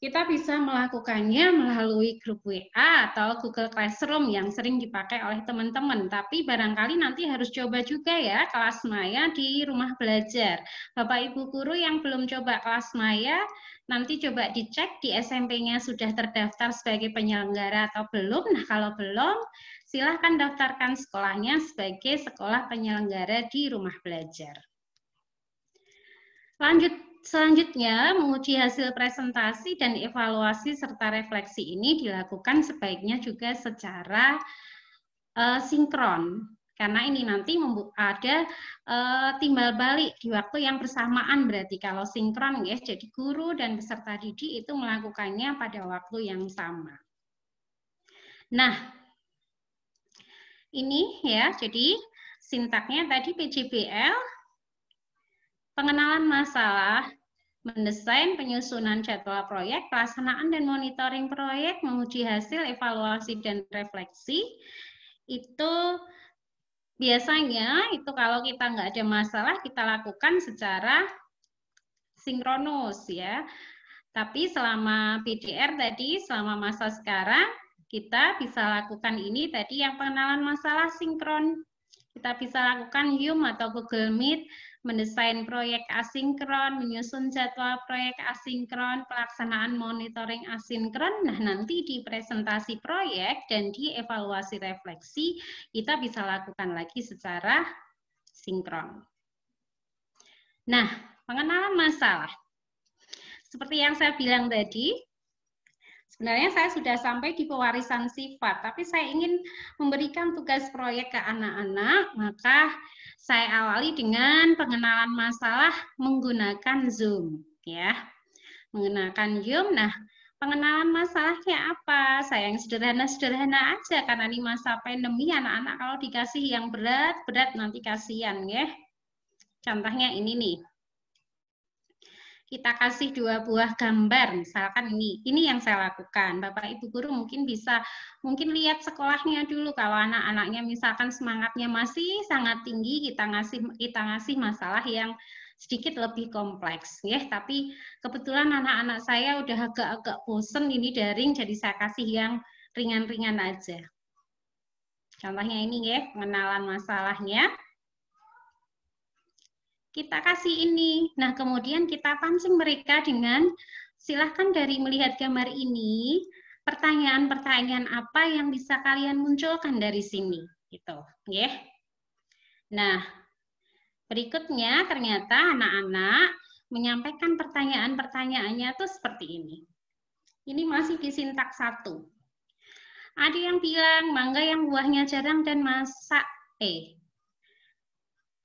Kita bisa melakukannya melalui grup WA atau Google Classroom yang sering dipakai oleh teman-teman. Tapi barangkali nanti harus coba juga, ya, kelas maya di rumah belajar. Bapak Ibu guru yang belum coba kelas maya, nanti coba dicek di SMP-nya sudah terdaftar sebagai penyelenggara atau belum. Nah, kalau belum, silahkan daftarkan sekolahnya sebagai sekolah penyelenggara di rumah belajar. Selanjutnya, menguji hasil presentasi dan evaluasi serta refleksi ini dilakukan sebaiknya juga secara sinkron. Karena ini nanti ada timbal balik di waktu yang bersamaan, berarti kalau sinkron, ya, jadi guru dan peserta didik itu melakukannya pada waktu yang sama. Nah, ini, ya, jadi sintaknya tadi PJBL, pengenalan masalah, mendesain penyusunan jadwal proyek, pelaksanaan dan monitoring proyek, menguji hasil, evaluasi, dan refleksi. Itu biasanya itu kalau kita nggak ada masalah, kita lakukan secara sinkronus, ya. Tapi selama PDR tadi, selama masa sekarang, kita bisa lakukan ini tadi yang pengenalan masalah sinkron. Kita bisa lakukan Zoom atau Google Meet, mendesain proyek asinkron, menyusun jadwal proyek asinkron, pelaksanaan monitoring asinkron. Nah, nanti di presentasi proyek dan di evaluasi refleksi, kita bisa lakukan lagi secara sinkron. Nah, pengenalan masalah. Seperti yang saya bilang tadi, sebenarnya saya sudah sampai di pewarisan sifat, tapi saya ingin memberikan tugas proyek ke anak-anak, maka saya awali dengan pengenalan masalah menggunakan Zoom, ya. Menggunakan Zoom. Nah, pengenalan masalahnya apa? Saya yang sederhana-sederhana aja, karena ini masa pandemi, anak-anak kalau dikasih yang berat-berat nanti kasihan, ya. Contohnya ini nih. Kita kasih 2 buah gambar, misalkan ini yang saya lakukan. Bapak Ibu guru mungkin bisa lihat sekolahnya dulu. Kalau anak-anaknya misalkan semangatnya masih sangat tinggi, kita ngasih masalah yang sedikit lebih kompleks, ya. Tapi kebetulan anak-anak saya udah agak-agak bosen ini daring, jadi saya kasih yang ringan-ringan aja. Contohnya ini, ya, pengenalan masalahnya. Kita kasih ini. Nah, kemudian kita pancing mereka dengan, silahkan dari melihat gambar ini, pertanyaan-pertanyaan apa yang bisa kalian munculkan dari sini, gitu, ya. Nah, berikutnya ternyata anak-anak menyampaikan pertanyaan-pertanyaannya tuh seperti ini. Ini masih di sintak 1. Ada yang bilang, mangga yang buahnya jarang dan masak,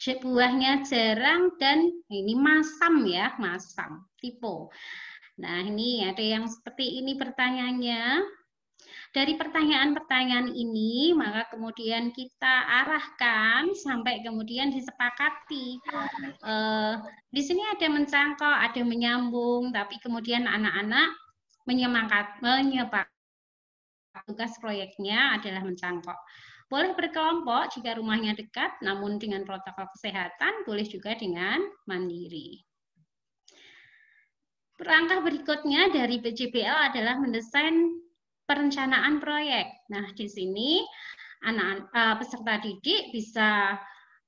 buahnya jarang dan ini masam, ya, masam, typo. Nah, ini ada yang seperti ini pertanyaannya. Dari pertanyaan-pertanyaan ini, maka kemudian kita arahkan sampai kemudian disepakati. Di sini ada mencangkok, ada menyambung, tapi kemudian anak-anak menyepakat tugas proyeknya adalah mencangkok. Boleh berkelompok jika rumahnya dekat, namun dengan protokol kesehatan, boleh juga dengan mandiri. Langkah berikutnya dari PJBL adalah mendesain perencanaan proyek. Nah, di sini anak-anak peserta didik bisa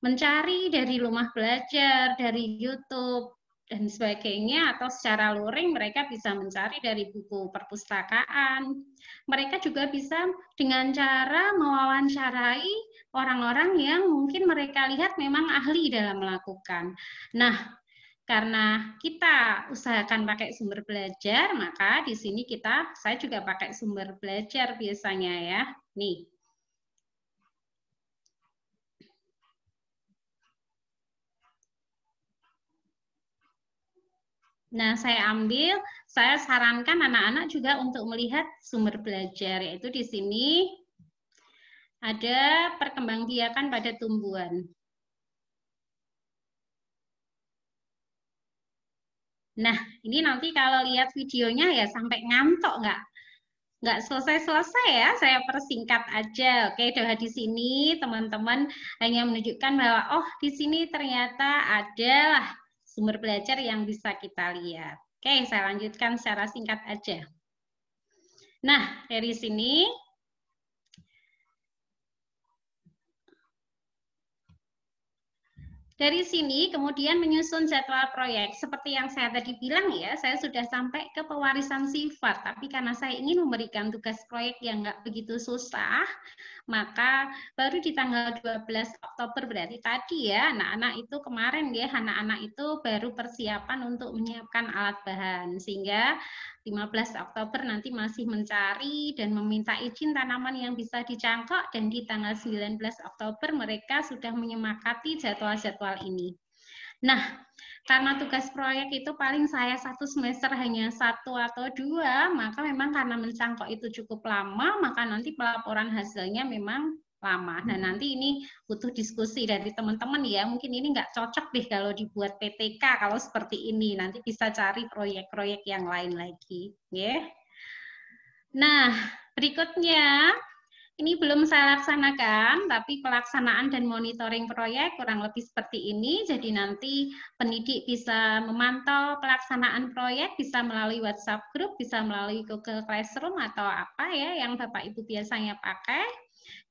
mencari dari rumah belajar, dari YouTube, dan sebagainya, atau secara luring mereka bisa mencari dari buku perpustakaan. Mereka juga bisa dengan cara mewawancarai orang-orang yang mungkin mereka lihat memang ahli dalam melakukan. Nah, karena kita usahakan pakai sumber belajar, maka di sini saya juga pakai sumber belajar biasanya ya. Nih. Nah, saya sarankan anak-anak juga untuk melihat sumber belajar, yaitu di sini ada perkembangbiakan pada tumbuhan. Nah, ini nanti kalau lihat videonya ya sampai ngantuk nggak selesai-selesai ya, saya persingkat aja. Oke, di sini teman-teman hanya menunjukkan bahwa oh di sini ternyata adalah sumber belajar yang bisa kita lihat. Oke, saya lanjutkan secara singkat aja. Nah, dari sini kemudian menyusun jadwal proyek. Seperti yang saya tadi bilang ya, saya sudah sampai ke pewarisan sifat. Tapi karena saya ingin memberikan tugas proyek yang nggak begitu susah, maka baru di tanggal 12 Oktober berarti tadi ya, anak-anak itu kemarin ya, anak-anak itu baru persiapan untuk menyiapkan alat bahan. Sehingga 15 Oktober nanti masih mencari dan meminta izin tanaman yang bisa dicangkok, dan di tanggal 19 Oktober mereka sudah menyepakati jadwal-jadwal ini. Nah, karena tugas proyek itu paling saya satu semester hanya 1 atau 2, maka memang karena mencangkok itu cukup lama, maka nanti pelaporan hasilnya memang lama. Nah, nanti ini butuh diskusi dari teman-teman ya, mungkin ini nggak cocok deh kalau dibuat PTK kalau seperti ini, nanti bisa cari proyek-proyek yang lain lagi. Ya. Nah, berikutnya, ini belum saya laksanakan, tapi pelaksanaan dan monitoring proyek kurang lebih seperti ini. Jadi nanti pendidik bisa memantau pelaksanaan proyek, bisa melalui WhatsApp group, bisa melalui Google Classroom atau apa ya yang Bapak Ibu biasanya pakai.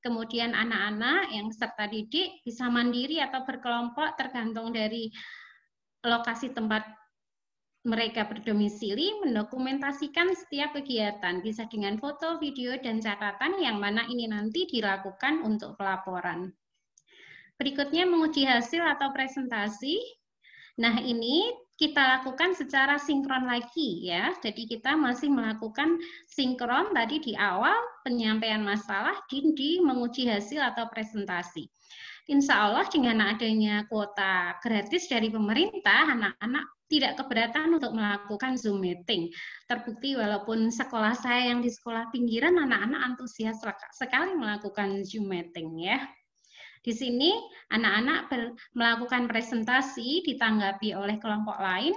Kemudian anak-anak yang peserta didik bisa mandiri atau berkelompok tergantung dari lokasi tempat mereka berdomisili, mendokumentasikan setiap kegiatan, bisa dengan foto, video, dan catatan yang mana ini nanti dilakukan untuk pelaporan. Berikutnya menguji hasil atau presentasi. Nah, ini kita lakukan secara sinkron lagi ya. Jadi kita masih melakukan sinkron tadi di awal penyampaian masalah di menguji hasil atau presentasi. Insya Allah dengan adanya kuota gratis dari pemerintah, anak-anak tidak keberatan untuk melakukan Zoom meeting. Terbukti walaupun sekolah saya yang di sekolah pinggiran, anak-anak antusias sekali melakukan Zoom meeting ya. Di sini anak-anak melakukan presentasi ditanggapi oleh kelompok lain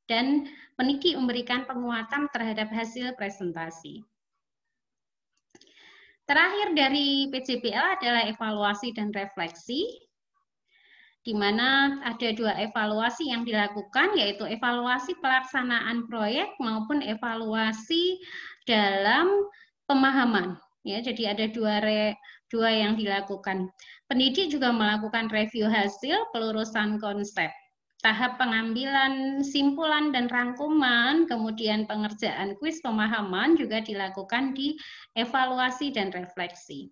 dan pendidik memberikan penguatan terhadap hasil presentasi. Terakhir dari PJBL adalah evaluasi dan refleksi, di mana ada 2 evaluasi yang dilakukan, yaitu evaluasi pelaksanaan proyek maupun evaluasi dalam pemahaman. Ya, jadi ada dua yang dilakukan. Pendidik juga melakukan review hasil, pelurusan konsep, tahap pengambilan simpulan dan rangkuman, kemudian pengerjaan kuis pemahaman juga dilakukan di evaluasi dan refleksi.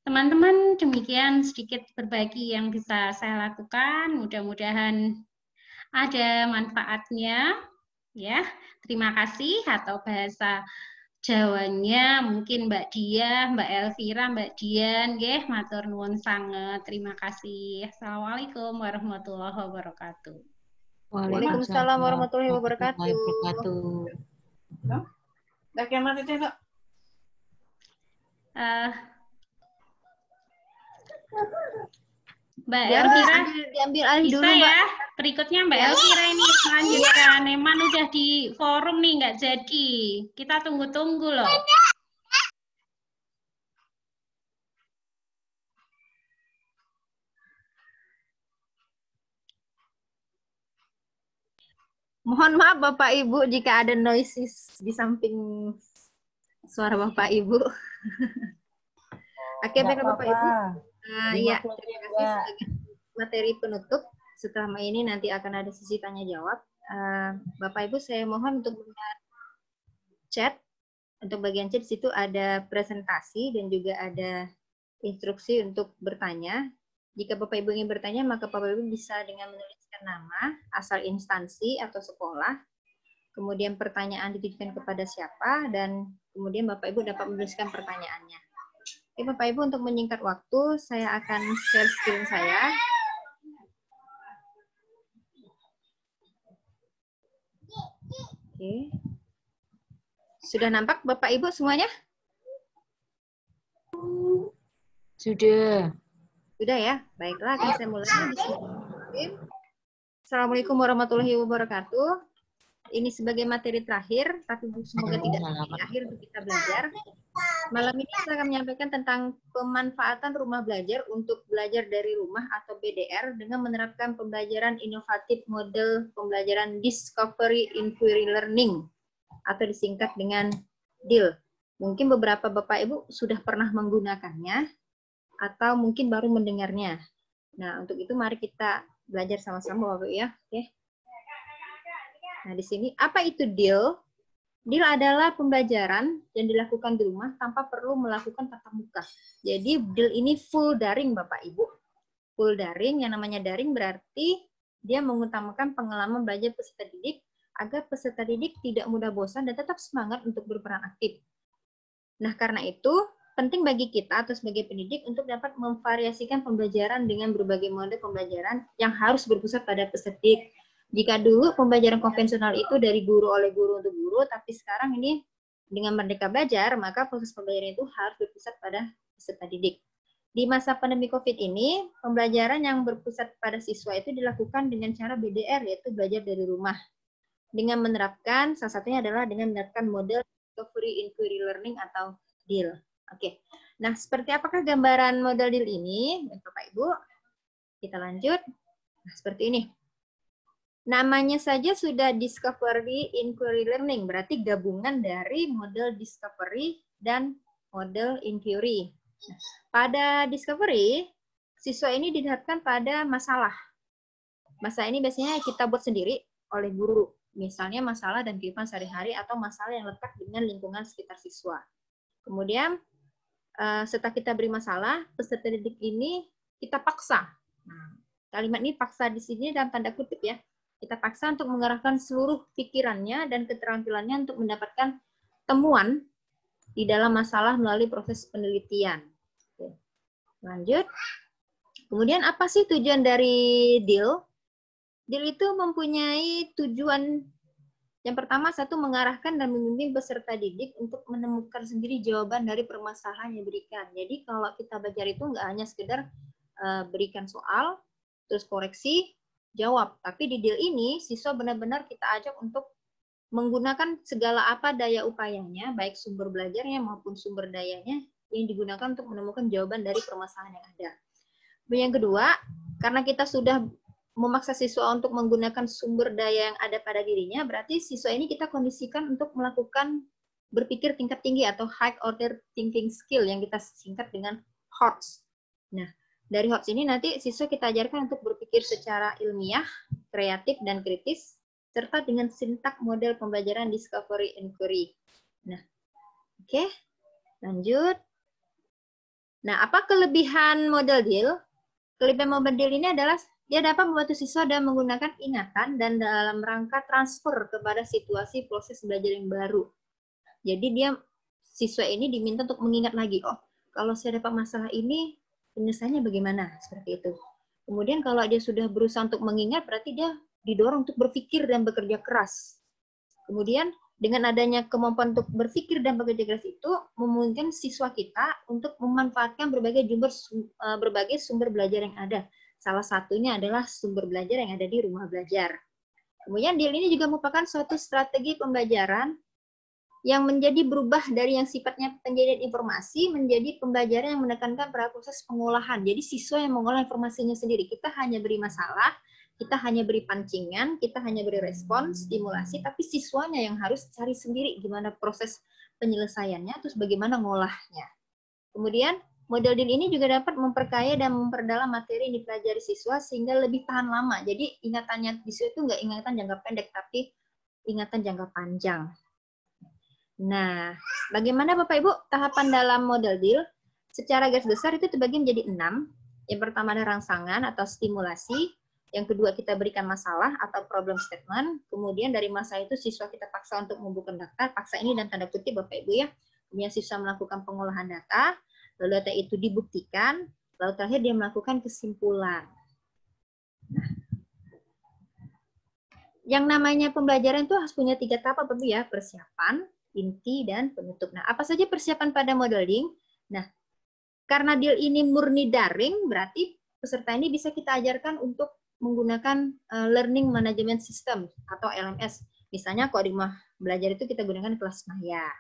Teman-teman, demikian sedikit berbagi yang bisa saya lakukan. Mudah-mudahan ada manfaatnya. Ya, terima kasih. Atau bahasa Jawanya mungkin Mbak Dia, Mbak Elvira, Mbak Dian, nggih, matur nuwun sanget. Terima kasih. Assalamualaikum warahmatullahi wabarakatuh. Waalaikumsalam warahmatullahi wabarakatuh. Mbak Kemal itu, Kak. Mbak Elvira diambil alih bisa dulu, Mbak. ya. Berikutnya Mbak Elvira ini melanjutkan. Neman udah di forum nih nggak jadi. Kita tunggu-tunggu loh. Mohon maaf Bapak Ibu jika ada noises di samping suara Bapak Ibu. Oke, baiklah Bapak Ibu. Ya, terima kasih sebagai materi penutup. Setelah ini nanti akan ada sesi tanya jawab. Bapak Ibu, saya mohon untuk melihat chat. Untuk bagian chat di situ ada presentasi dan juga ada instruksi untuk bertanya. Jika Bapak Ibu ingin bertanya, maka Bapak Ibu bisa dengan menuliskan nama, asal instansi atau sekolah, kemudian pertanyaan ditujukan kepada siapa, dan kemudian Bapak Ibu dapat menuliskan pertanyaannya. Oke, Bapak Ibu, untuk menyingkat waktu, saya akan share screen saya. Oke. Sudah nampak Bapak Ibu semuanya? Sudah. Sudah ya? Baiklah, akan saya mulai. Assalamualaikum warahmatullahi wabarakatuh. Ini sebagai materi terakhir, tapi semoga tidak akhir untuk kita belajar. Malam ini saya akan menyampaikan tentang pemanfaatan rumah belajar untuk belajar dari rumah atau BDR dengan menerapkan pembelajaran inovatif model pembelajaran Discovery Inquiry Learning atau disingkat dengan DIL. Mungkin beberapa Bapak Ibu sudah pernah menggunakannya atau mungkin baru mendengarnya. Nah, untuk itu mari kita belajar sama-sama Bapak Ibu ya. Oke. Nah, di sini apa itu DIL? DIL adalah pembelajaran yang dilakukan di rumah tanpa perlu melakukan tatap muka. Jadi DIL ini full daring Bapak Ibu. Full daring, yang namanya daring berarti dia mengutamakan pengalaman belajar peserta didik agar peserta didik tidak mudah bosan dan tetap semangat untuk berperan aktif. Nah, karena itu penting bagi kita atau sebagai pendidik untuk dapat memvariasikan pembelajaran dengan berbagai model pembelajaran yang harus berpusat pada peserta didik. Jika dulu pembelajaran konvensional itu dari guru oleh guru untuk guru, tapi sekarang ini dengan Merdeka Belajar, maka proses pembelajaran itu harus berpusat pada peserta didik. Di masa pandemi COVID ini, pembelajaran yang berpusat pada siswa itu dilakukan dengan cara BDR, yaitu belajar dari rumah. Dengan menerapkan, salah satunya adalah dengan menerapkan model Discovery Inquiry Learning atau DIL. Oke, nah seperti apakah gambaran model DIL ini, Bapak Ibu? Kita lanjut. Nah, seperti ini. Namanya saja sudah Discovery Inquiry Learning, berarti gabungan dari model Discovery dan model Inquiry. Pada Discovery, siswa ini dilihatkan pada masalah. Masalah ini biasanya kita buat sendiri oleh guru. Misalnya masalah dan kehidupan sehari-hari atau masalah yang lekat dengan lingkungan sekitar siswa. Kemudian, setelah kita beri masalah, peserta didik ini kita paksa. Nah, kalimat ini paksa di sini dalam tanda kutip ya. Kita paksa untuk mengarahkan seluruh pikirannya dan keterampilannya untuk mendapatkan temuan di dalam masalah melalui proses penelitian. Oke. Lanjut. Kemudian apa sih tujuan dari DIL? DIL itu mempunyai tujuan yang pertama, satu, mengarahkan dan membimbing peserta didik untuk menemukan sendiri jawaban dari permasalahan yang diberikan. Jadi kalau kita belajar itu nggak hanya sekedar berikan soal, terus koreksi, jawab. Tapi di DIL ini, siswa benar-benar kita ajak untuk menggunakan segala apa daya upayanya, baik sumber belajarnya maupun sumber dayanya, yang digunakan untuk menemukan jawaban dari permasalahan yang ada. Yang kedua, karena kita sudah memaksa siswa untuk menggunakan sumber daya yang ada pada dirinya, berarti siswa ini kita kondisikan untuk melakukan berpikir tingkat tinggi atau high order thinking skill yang kita singkat dengan HOTS. Nah, dari HOTS ini nanti siswa kita ajarkan untuk berpikir secara ilmiah, kreatif, dan kritis, serta dengan sintak model pembelajaran Discovery Inquiry. Nah, oke, lanjut. Nah, apa kelebihan model DIL? Kelebihan model DIL ini adalah dia dapat membantu siswa dan menggunakan ingatan dan dalam rangka transfer kepada situasi proses belajar yang baru. Jadi siswa ini diminta untuk mengingat lagi, oh kalau saya dapat masalah ini, penyelesaiannya bagaimana? Seperti itu. Kemudian kalau dia sudah berusaha untuk mengingat, berarti dia didorong untuk berpikir dan bekerja keras. Kemudian Dengan adanya kemampuan untuk berpikir dan bekerja keras itu memungkinkan siswa kita untuk memanfaatkan berbagai sumber belajar yang ada. Salah satunya adalah sumber belajar yang ada di rumah belajar. Kemudian DIL ini juga merupakan suatu strategi pembelajaran yang menjadi berubah dari yang sifatnya penyajian informasi menjadi pembelajaran yang menekankan pada proses pengolahan. Jadi siswa yang mengolah informasinya sendiri. Kita hanya beri masalah, kita hanya beri pancingan, kita hanya beri respon, stimulasi, tapi siswanya yang harus cari sendiri gimana proses penyelesaiannya, terus bagaimana ngolahnya. Kemudian model DIL ini juga dapat memperkaya dan memperdalam materi yang dipelajari siswa sehingga lebih tahan lama. Jadi ingatannya di situ itu nggak ingatan jangka pendek, tapi ingatan jangka panjang. Nah, bagaimana Bapak Ibu tahapan dalam model DIL? Secara garis besar itu terbagi menjadi 6. Yang pertama ada rangsangan atau stimulasi. Yang kedua kita berikan masalah atau problem statement. Kemudian dari masalah itu siswa kita paksa untuk mengumpulkan data. Paksa ini dan tanda kutip Bapak Ibu ya. Kemudian siswa melakukan pengolahan data. Lalu data itu dibuktikan. Lalu terakhir dia melakukan kesimpulan. Nah, yang namanya pembelajaran itu harus punya 3 tahap Bapak Ibu ya. Persiapan, inti, dan penutup. Nah, apa saja persiapan pada modeling? Nah, karena DIL ini murni daring, berarti peserta ini bisa kita ajarkan untuk menggunakan Learning Management System atau LMS. Misalnya kalau di rumah belajar itu kita gunakan kelas maya.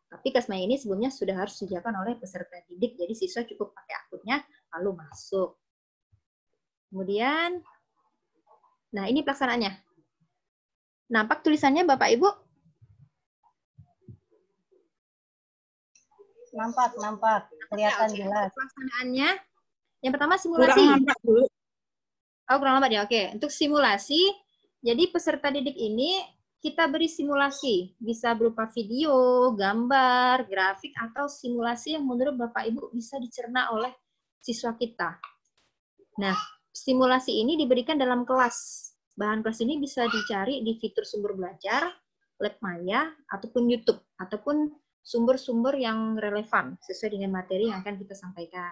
Tapi kelas maya ini sebelumnya sudah harus disediakan oleh peserta didik, jadi siswa cukup pakai akunnya, lalu masuk. Kemudian, nah ini pelaksanaannya. Nampak tulisannya Bapak Ibu? Nampak. Kelihatan jelas. Pelaksanaannya, yang pertama simulasi. Kurang nampak dulu. Oh, kurang lambat ya. Oke. Untuk simulasi, jadi peserta didik ini kita beri simulasi. Bisa berupa video, gambar, grafik, atau simulasi yang menurut Bapak Ibu bisa dicerna oleh siswa kita. Nah, simulasi ini diberikan dalam kelas. Bahan kelas ini bisa dicari di fitur sumber belajar, Lab Maya, ataupun YouTube, ataupun sumber-sumber yang relevan sesuai dengan materi yang akan kita sampaikan.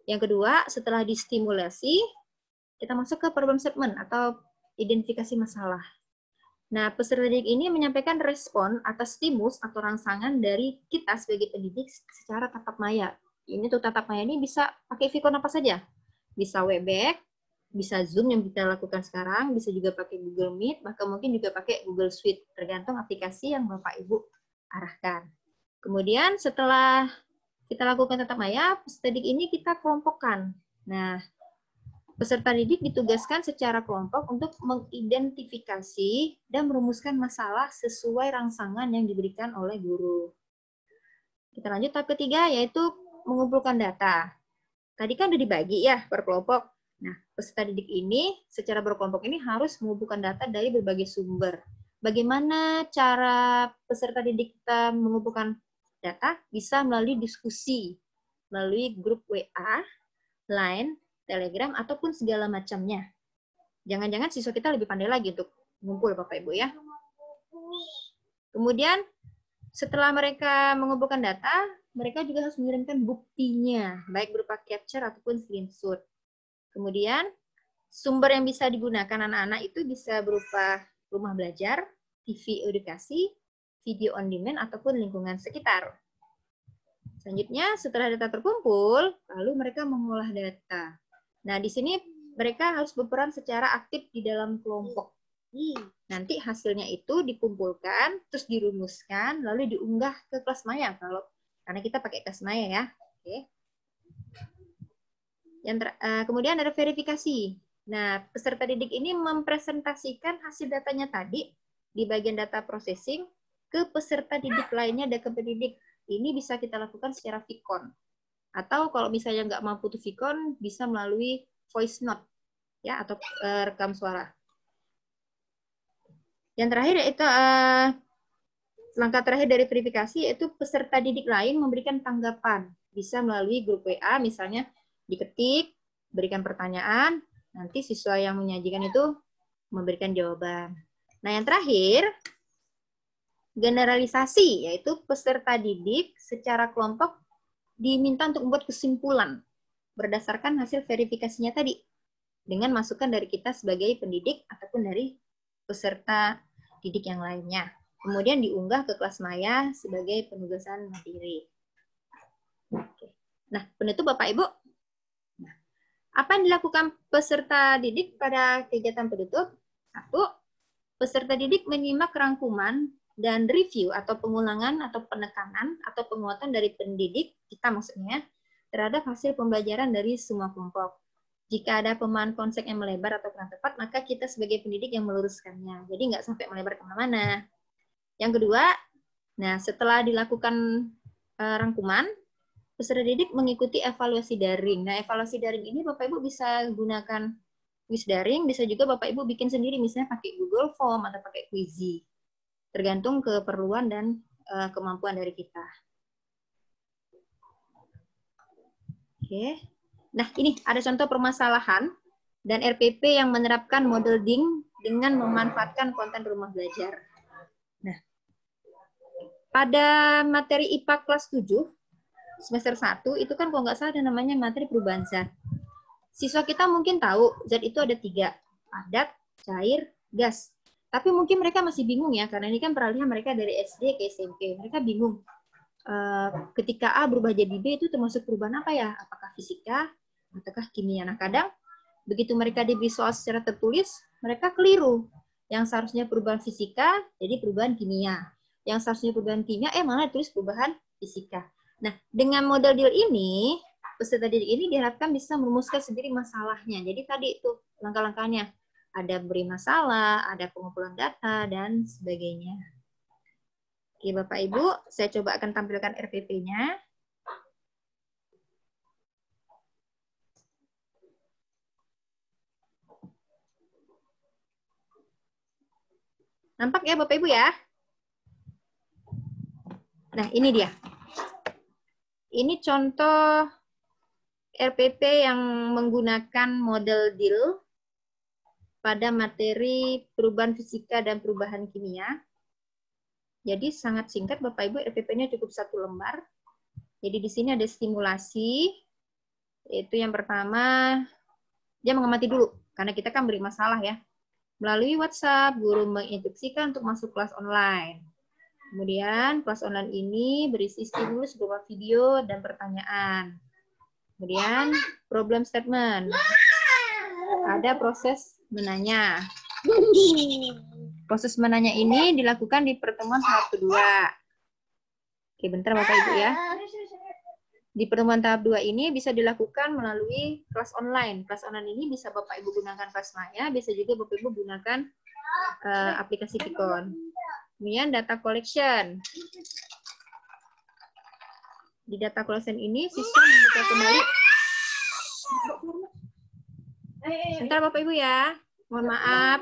Yang kedua, setelah distimulasi, kita masuk ke problem statement atau identifikasi masalah. Nah, peserta didik ini menyampaikan respon atas stimulus atau rangsangan dari kita sebagai pendidik secara tatap maya. Ini tuh tatap maya ini bisa pakai Vicon apa saja. Bisa Webex, bisa Zoom yang kita lakukan sekarang, bisa juga pakai Google Meet, bahkan mungkin juga pakai Google Suite, tergantung aplikasi yang Bapak Ibu arahkan. Kemudian setelah kita lakukan tatap maya, peserta didik ini kita kelompokkan. Nah, peserta didik ditugaskan secara kelompok untuk mengidentifikasi dan merumuskan masalah sesuai rangsangan yang diberikan oleh guru. Kita lanjut tahap ketiga, yaitu mengumpulkan data. Tadi kan udah dibagi ya per kelompok. Nah, peserta didik ini secara berkelompok ini harus mengumpulkan data dari berbagai sumber. Bagaimana cara peserta didik kita mengumpulkan data? Bisa melalui diskusi, melalui grup WA, Line, Telegram, ataupun segala macamnya. Jangan-jangan siswa kita lebih pandai lagi untuk mengumpul Bapak Ibu ya. Kemudian setelah mereka mengumpulkan data, mereka juga harus mengirimkan buktinya, baik berupa capture ataupun screenshot. Kemudian sumber yang bisa digunakan anak-anak itu bisa berupa rumah belajar, TV edukasi, video on demand, ataupun lingkungan sekitar. Selanjutnya, setelah data terkumpul, lalu mereka mengolah data. Nah, di sini mereka harus berperan secara aktif di dalam kelompok. Nanti hasilnya itu dikumpulkan, terus dirumuskan, lalu diunggah ke kelas maya. Karena kita pakai kelas maya ya. Oke. Kemudian ada verifikasi. Nah, peserta didik ini mempresentasikan hasil datanya tadi di bagian data processing ke peserta didik lainnya dan ke pendidik. Ini bisa kita lakukan secara Vicon. Atau kalau misalnya nggak mampu tuh Vicon, bisa melalui voice note ya atau rekam suara. Yang terakhir yaitu langkah terakhir dari verifikasi yaitu peserta didik lain memberikan tanggapan. Bisa melalui grup WA, misalnya diketik, berikan pertanyaan, nanti siswa yang menyajikan itu memberikan jawaban. Nah, yang terakhir, generalisasi, yaitu peserta didik secara kelompok diminta untuk membuat kesimpulan berdasarkan hasil verifikasinya tadi, dengan masukan dari kita sebagai pendidik ataupun dari peserta didik yang lainnya. kemudian diunggah ke kelas maya sebagai penugasan mandiri. Oke. Nah, penutup Bapak Ibu. Nah, apa yang dilakukan peserta didik pada kegiatan penutup? 1. Peserta didik menyimak rangkuman dan review atau pengulangan atau penekanan atau penguatan dari pendidik, kita maksudnya, terhadap hasil pembelajaran dari semua kelompok. Jika ada pemahaman konsep yang melebar atau kurang tepat, maka kita sebagai pendidik yang meluruskannya. Jadi nggak sampai melebar kemana-mana. Yang kedua, nah setelah dilakukan rangkuman, peserta didik mengikuti evaluasi daring. Nah, evaluasi daring ini Bapak Ibu bisa gunakan quiz daring, bisa juga Bapak Ibu bikin sendiri, misalnya pakai Google Form atau pakai Quizy. Tergantung keperluan dan kemampuan dari kita. Oke. Nah, ini ada contoh permasalahan dan RPP yang menerapkan model DING dengan memanfaatkan konten rumah belajar. Nah, pada materi IPA kelas 7, semester 1, itu kan kalau nggak salah ada namanya materi perubahan zat. Siswa kita mungkin tahu, zat itu ada 3, padat, cair, gas. Tapi mungkin mereka masih bingung ya, karena ini kan peralihan mereka dari SD ke SMP. Mereka bingung. Ketika A berubah jadi B itu termasuk perubahan apa ya? Apakah fisika ataukah kimia? Nah, kadang begitu mereka diberi soal secara tertulis, mereka keliru. Yang seharusnya perubahan fisika jadi perubahan kimia. Yang seharusnya perubahan kimia malah tulis perubahan fisika. Nah, dengan model deal ini, peserta didik ini diharapkan bisa merumuskan sendiri masalahnya. Jadi tadi itu langkah-langkahnya. Ada beri masalah, ada pengumpulan data, dan sebagainya. Oke, Bapak Ibu, saya coba akan tampilkan RPP-nya. Nampak ya Bapak Ibu ya? Nah, ini dia. Ini contoh RPP yang menggunakan model DIL pada materi perubahan fisika dan perubahan kimia. Jadi sangat singkat Bapak Ibu, RPP-nya cukup 1 lembar. Jadi di sini ada stimulasi, yaitu yang pertama, dia mengamati dulu, karena kita kan beri masalah ya. Melalui WhatsApp, guru menginstruksikan untuk masuk kelas online. Kemudian kelas online ini berisi stimulus berupa video dan pertanyaan. Kemudian problem statement. Ada proses menanya. Proses menanya ini dilakukan di pertemuan tahap kedua. Oke, bentar Bapak Ibu ya. Di pertemuan tahap 2 ini bisa dilakukan melalui kelas online. Kelas online ini bisa Bapak Ibu gunakan kelas maya, bisa juga Bapak Ibu gunakan aplikasi Pikon. Kemudian data collection. Di data collection ini siswa membuka kembali. Bentar Bapak Ibu ya. Mohon maaf.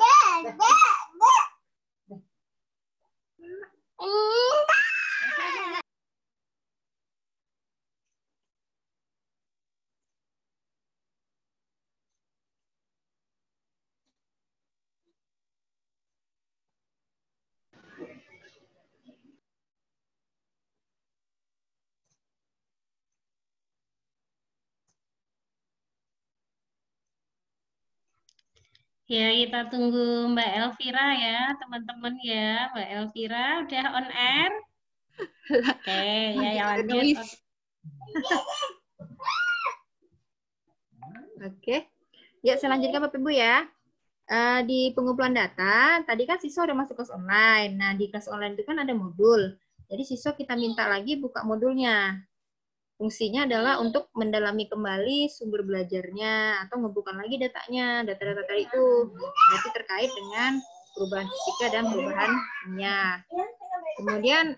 Ya, kita tunggu Mbak Elvira ya, teman-teman ya. Mbak Elvira udah on air? Oke, ya lanjut. Oke. Ya, saya lanjutkan Bapak Ibu ya. Di pengumpulan data, tadi kan siswa udah masuk kelas online. Nah, di kelas online itu kan ada modul. Jadi siswa kita minta lagi buka modulnya. Fungsinya adalah untuk mendalami kembali sumber belajarnya atau ngebuka lagi datanya, data-data tadi itu. Berarti terkait dengan perubahan fisika dan perubahan kimia. Kemudian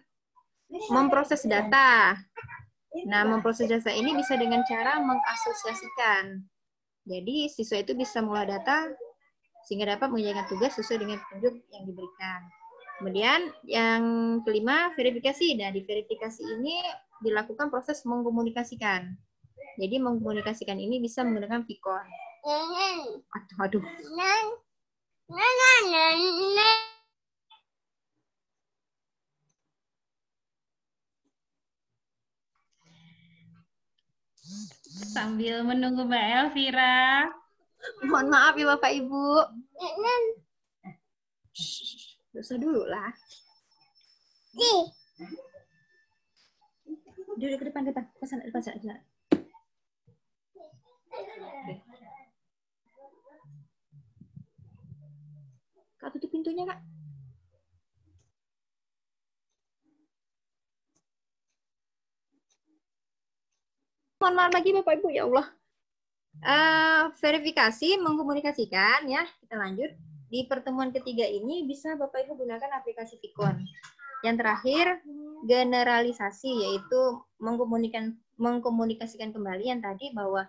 memproses data. Nah, memproses data ini bisa dengan cara mengasosiasikan. Jadi siswa itu bisa mengolah data sehingga dapat mengerjakan tugas sesuai dengan petunjuk yang diberikan. Kemudian yang kelima, verifikasi. Nah, di verifikasi ini dilakukan proses mengkomunikasikan. Jadi mengkomunikasikan ini bisa menggunakan Pikon. Aduh. Sambil menunggu Mbak Elvira. Mohon maaf ya Bapak Ibu. Dosa dulu lah. Duduk ke depan, Sana. Kak, tutup pintunya, Kak. Mohon maaf lagi Bapak Ibu, ya Allah. Verifikasi, mengkomunikasikan ya. Kita lanjut. Di pertemuan ketiga ini bisa Bapak Ibu gunakan aplikasi Vicon. Yang terakhir, generalisasi, yaitu mengkomunikasikan kembali yang tadi bahwa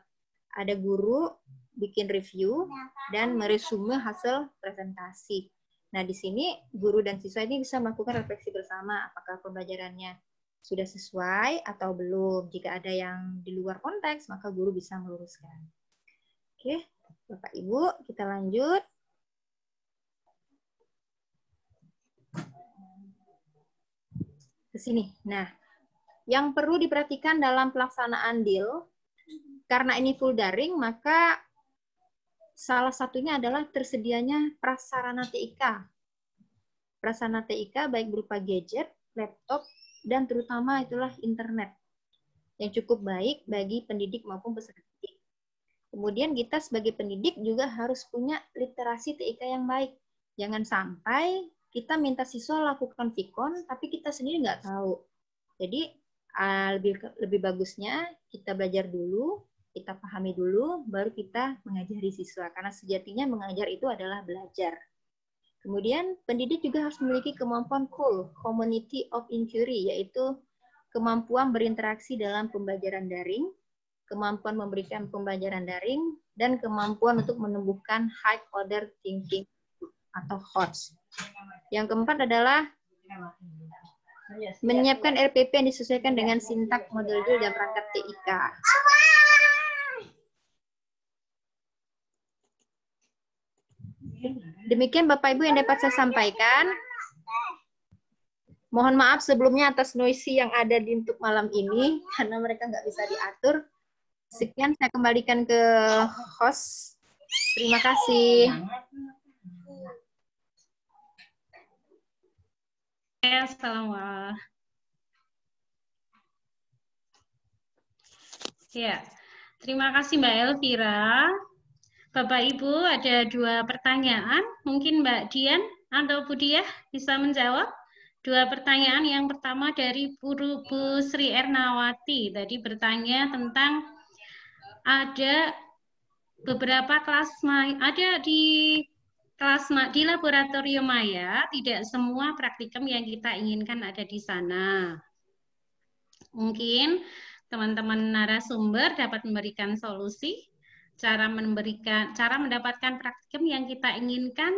ada guru bikin review dan meresume hasil presentasi. Nah, di sini guru dan siswa ini bisa melakukan refleksi bersama apakah pembelajarannya sudah sesuai atau belum. Jika ada yang di luar konteks, maka guru bisa meluruskan. Oke, Bapak Ibu, kita lanjut. Ke sini. Nah, yang perlu diperhatikan dalam pelaksanaan deal, karena ini full daring, maka salah satunya adalah tersedianya prasarana TIK. Prasarana TIK baik berupa gadget, laptop, dan terutama itulah internet yang cukup baik bagi pendidik maupun peserta didik. Kemudian kita sebagai pendidik juga harus punya literasi TIK yang baik. Jangan sampai kita minta siswa lakukan Vicon, tapi kita sendiri nggak tahu. Jadi lebih bagusnya kita belajar dulu, kita pahami dulu, baru kita mengajari siswa. Karena sejatinya mengajar itu adalah belajar. Kemudian pendidik juga harus memiliki kemampuan COOL, Community of Inquiry, yaitu kemampuan berinteraksi dalam pembelajaran daring, kemampuan memberikan pembelajaran daring, dan kemampuan untuk menumbuhkan high order thinking atau HOTS. Yang keempat adalah menyiapkan RPP yang disesuaikan dengan sintak model deal dan perangkat TIK. Demikian Bapak Ibu yang dapat saya sampaikan. Mohon maaf sebelumnya atas noisy yang ada di untuk malam ini, karena mereka nggak bisa diatur. Sekian, saya kembalikan ke host. Terima kasih. Assalamualaikum. Ya, terima kasih Mbak Elvira. Bapak Ibu ada 2 pertanyaan, mungkin Mbak Dian atau Bu Diah bisa menjawab. 2 pertanyaan, yang pertama dari Bu Sri Ernawati, tadi bertanya tentang ada beberapa kelas ada di di laboratorium maya, tidak semua praktikum yang kita inginkan ada di sana. Mungkin teman-teman narasumber dapat memberikan solusi cara mendapatkan praktikum yang kita inginkan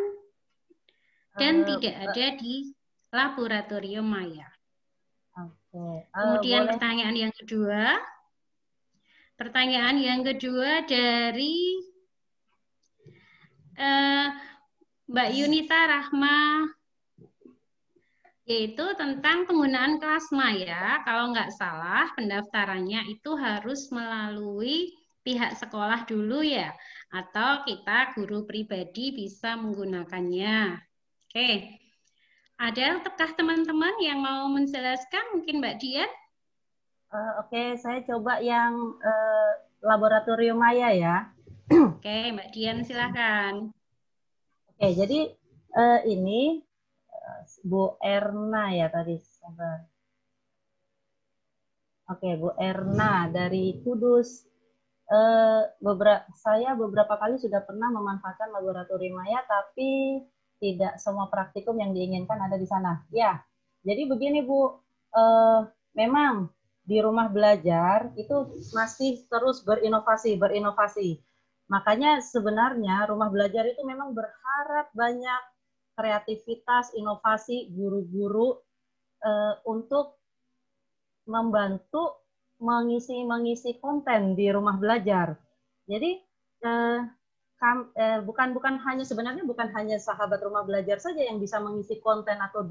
dan tidak ada di laboratorium maya. Kemudian pertanyaan yang kedua dari Mbak Yunita Rahma, yaitu tentang penggunaan kelas maya. Kalau nggak salah pendaftarannya itu harus melalui pihak sekolah dulu ya, atau kita guru pribadi bisa menggunakannya. Oke, adakah teman-teman yang mau menjelaskan? Mungkin Mbak Dian? Oke, saya coba yang laboratorium maya ya. Oke, Mbak Dian silakan. Oke, jadi ini Bu Erna ya tadi. Oke, Bu Erna dari Kudus. Saya beberapa kali sudah pernah memanfaatkan laboratorium maya, tapi tidak semua praktikum yang diinginkan ada di sana. Ya, jadi begini Bu, memang di rumah belajar itu masih terus berinovasi. Makanya sebenarnya rumah belajar itu memang berharap banyak kreativitas, inovasi guru-guru untuk membantu mengisi konten di rumah belajar. Jadi bukan hanya sahabat rumah belajar saja yang bisa mengisi konten atau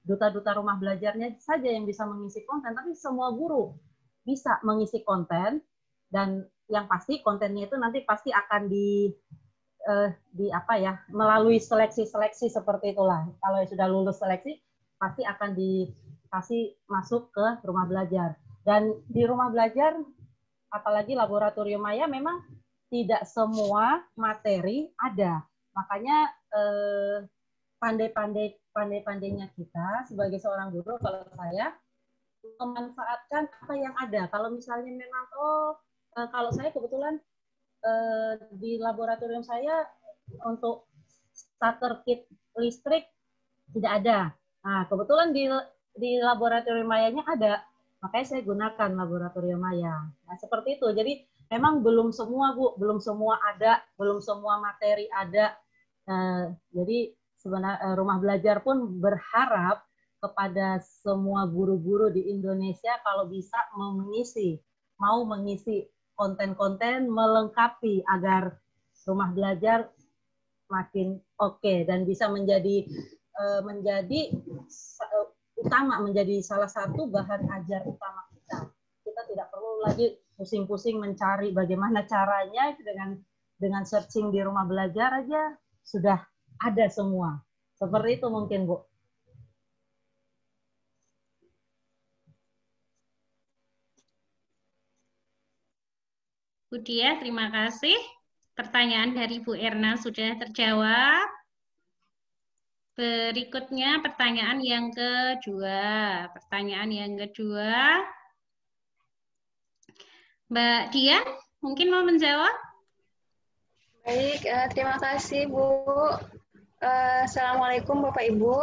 duta-duta rumah belajarnya saja yang bisa mengisi konten, tapi semua guru bisa mengisi konten, dan yang pasti kontennya itu nanti pasti akan melalui seleksi seperti itulah. Kalau sudah lulus seleksi pasti akan dikasih masuk ke rumah belajar. Dan di rumah belajar, apalagi laboratorium maya, memang tidak semua materi ada. Makanya pandai-pandainya kita sebagai seorang guru, kalau saya memanfaatkan apa yang ada. Kalau misalnya memang kalau saya kebetulan di laboratorium saya untuk starter kit listrik tidak ada. Nah, kebetulan di laboratorium mayanya ada, makanya saya gunakan laboratorium maya. Nah, seperti itu. Jadi memang belum semua, Bu, belum semua ada, belum semua materi ada. Jadi sebenarnya rumah belajar pun berharap kepada semua guru-guru di Indonesia kalau bisa mau mengisi konten-konten melengkapi agar rumah belajar makin oke dan bisa menjadi menjadi salah satu bahan ajar utama kita. Kita tidak perlu lagi pusing-pusing mencari bagaimana caranya, dengan searching di rumah belajar aja sudah ada semua. Seperti itu mungkin, Bu. Bu Dia, terima kasih. Pertanyaan dari Bu Erna sudah terjawab. Berikutnya pertanyaan yang kedua. Mbak Dian, mungkin mau menjawab? Baik, terima kasih Bu. Assalamualaikum Bapak Ibu.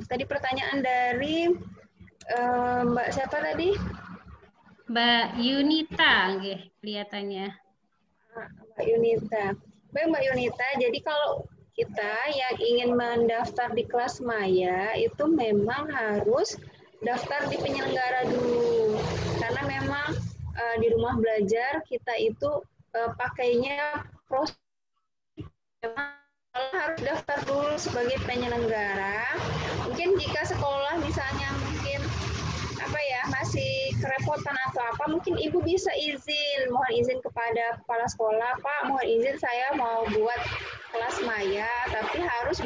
Tadi pertanyaan dari Mbak siapa tadi? Mbak Yunita, kelihatannya. Mbak Yunita. Baik Mbak Yunita, jadi kalau kita yang ingin mendaftar di kelas maya itu memang harus daftar di penyelenggara dulu. Karena memang di rumah belajar kita itu pakainya proses. Memang harus daftar dulu sebagai penyelenggara. Mungkin jika sekolah misalnya masih kerepotan atau apa, mungkin ibu bisa mohon izin kepada kepala sekolah, Pak, mohon izin saya mau buat kelas maya, tapi harus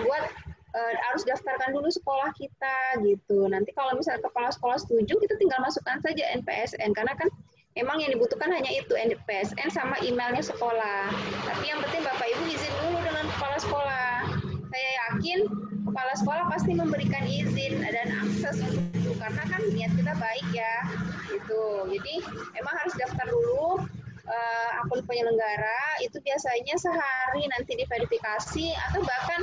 daftarkan dulu sekolah kita gitu. Nanti kalau misalnya kepala sekolah setuju, kita tinggal masukkan saja NPSN, karena kan emang yang dibutuhkan hanya itu, NPSN sama emailnya sekolah. Tapi yang penting Bapak Ibu izin dulu dengan kepala sekolah. Saya yakin kepala sekolah pasti memberikan izin dan akses untuk itu, karena kan niat kita baik ya, gitu. Jadi emang harus daftar dulu akun penyelenggara, itu biasanya sehari nanti diverifikasi atau bahkan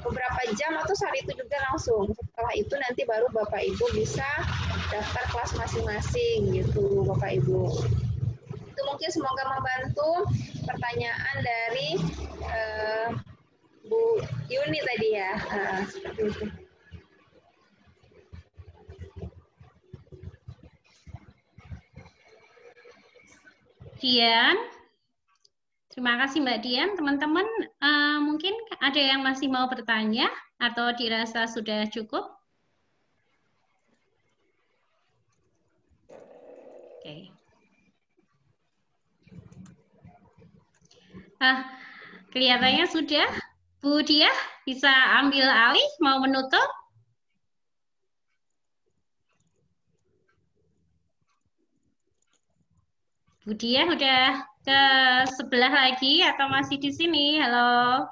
beberapa jam atau sehari itu juga langsung. Setelah itu nanti baru Bapak Ibu bisa daftar kelas masing-masing gitu Bapak Ibu. Itu mungkin semoga membantu pertanyaan dari Bu Yuni tadi ya. Seperti itu. Dian, terima kasih Mbak Dian. Teman-teman, mungkin ada yang masih mau bertanya atau dirasa sudah cukup? Oke. Kelihatannya sudah. Bu Dia, bisa ambil alih, mau menutup? Bu Dia udah ke sebelah lagi atau masih di sini? Halo.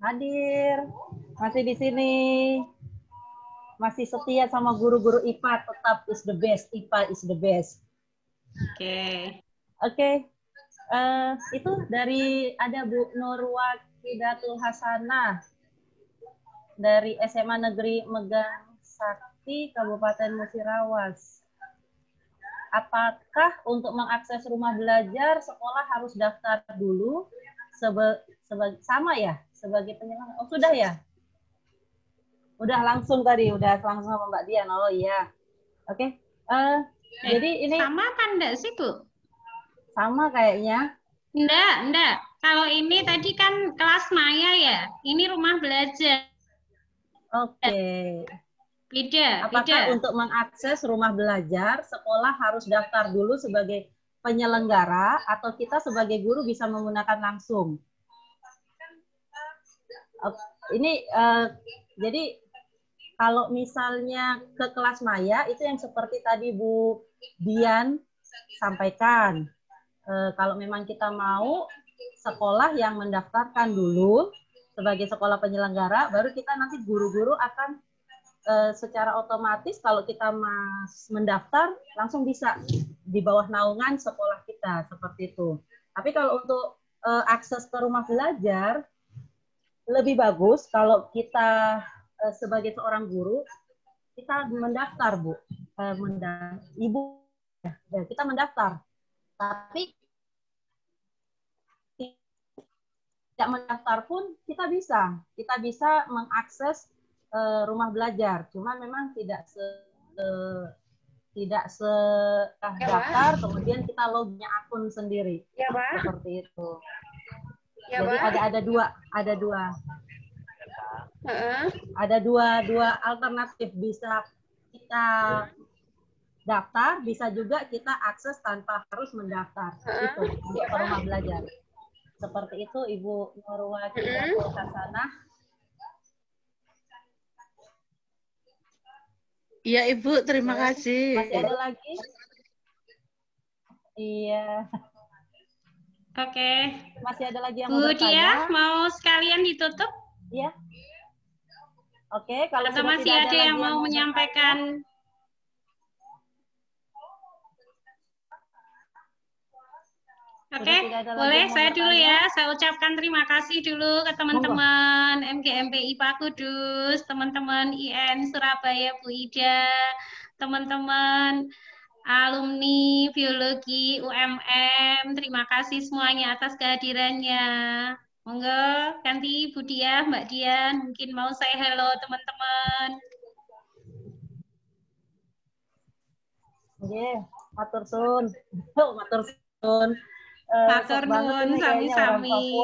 Hadir, masih di sini. Masih setia sama guru-guru IPA, tetap is the best. IPA is the best. Oke. Itu dari ada Bu Nurwakidatul Hasanah dari SMA Negeri Megang Sakti, Kabupaten Musirawas. Apakah untuk mengakses rumah belajar sekolah harus daftar dulu sama ya sebagai penyelenggara? Oh sudah ya? Udah langsung tadi, udah langsung sama Mbak Dian. Oh iya. Oke. Jadi ini sama kan enggak sih Bu? Sama kayaknya. Enggak. Kalau ini tadi kan kelas maya ya. Ini rumah belajar. Oke. Beda. Apakah untuk mengakses rumah belajar, sekolah harus daftar dulu sebagai penyelenggara atau kita sebagai guru bisa menggunakan langsung? Ini jadi Kalau misalnya ke kelas maya itu yang seperti tadi Bu Dian sampaikan. Kalau memang kita mau sekolah yang mendaftarkan dulu sebagai sekolah penyelenggara, baru kita nanti guru-guru akan secara otomatis kalau kita mendaftar langsung bisa di bawah naungan sekolah kita seperti itu. Tapi kalau untuk akses ke rumah belajar lebih bagus kalau kita sebagai seorang guru kita mendaftar, Bu. Ibu ya, kita mendaftar. Tapi tidak mendaftar pun kita bisa mengakses rumah belajar. Cuma memang tidak daftar kemudian kita login akun sendiri. Ya, Pak. Seperti itu. Ya, Jadi Pak. Ada dua alternatif, bisa kita daftar, bisa juga kita akses tanpa harus mendaftar. Itu untuk rumah belajar. Seperti itu Ibu Nurwati Hasanah. Iya Ibu, terima kasih. Masih ada lagi? Iya. Oke. Masih ada lagi yang Bu mau Dia, bertanya? mau sekalian ditutup? Iya. Oke, kalau Atau sudah masih tidak ada lagi yang mau menyampaikan? Oke, boleh saya dulu ya. Saya ucapkan terima kasih dulu ke teman-teman MGMPI Pak Kudus, teman-teman IN Surabaya Bu Ida, teman-teman alumni biologi UMM. Terima kasih semuanya atas kehadirannya. Monggo ganti Bu Dia, Mbak Dian, mungkin mau say hello teman-teman. Oke, matur suwun. Matur suwun. Matur nuwun sami-sami.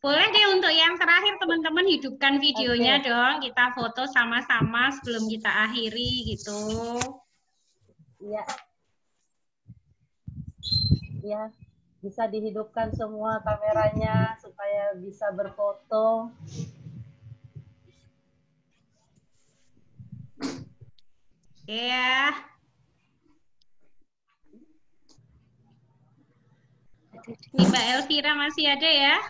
Boleh deh untuk yang terakhir teman-teman hidupkan videonya dong. Kita foto sama-sama sebelum kita akhiri gitu. Iya. Iya, bisa dihidupkan semua kameranya supaya bisa berfoto. Iya. Ini Mbak Elvira masih ada ya?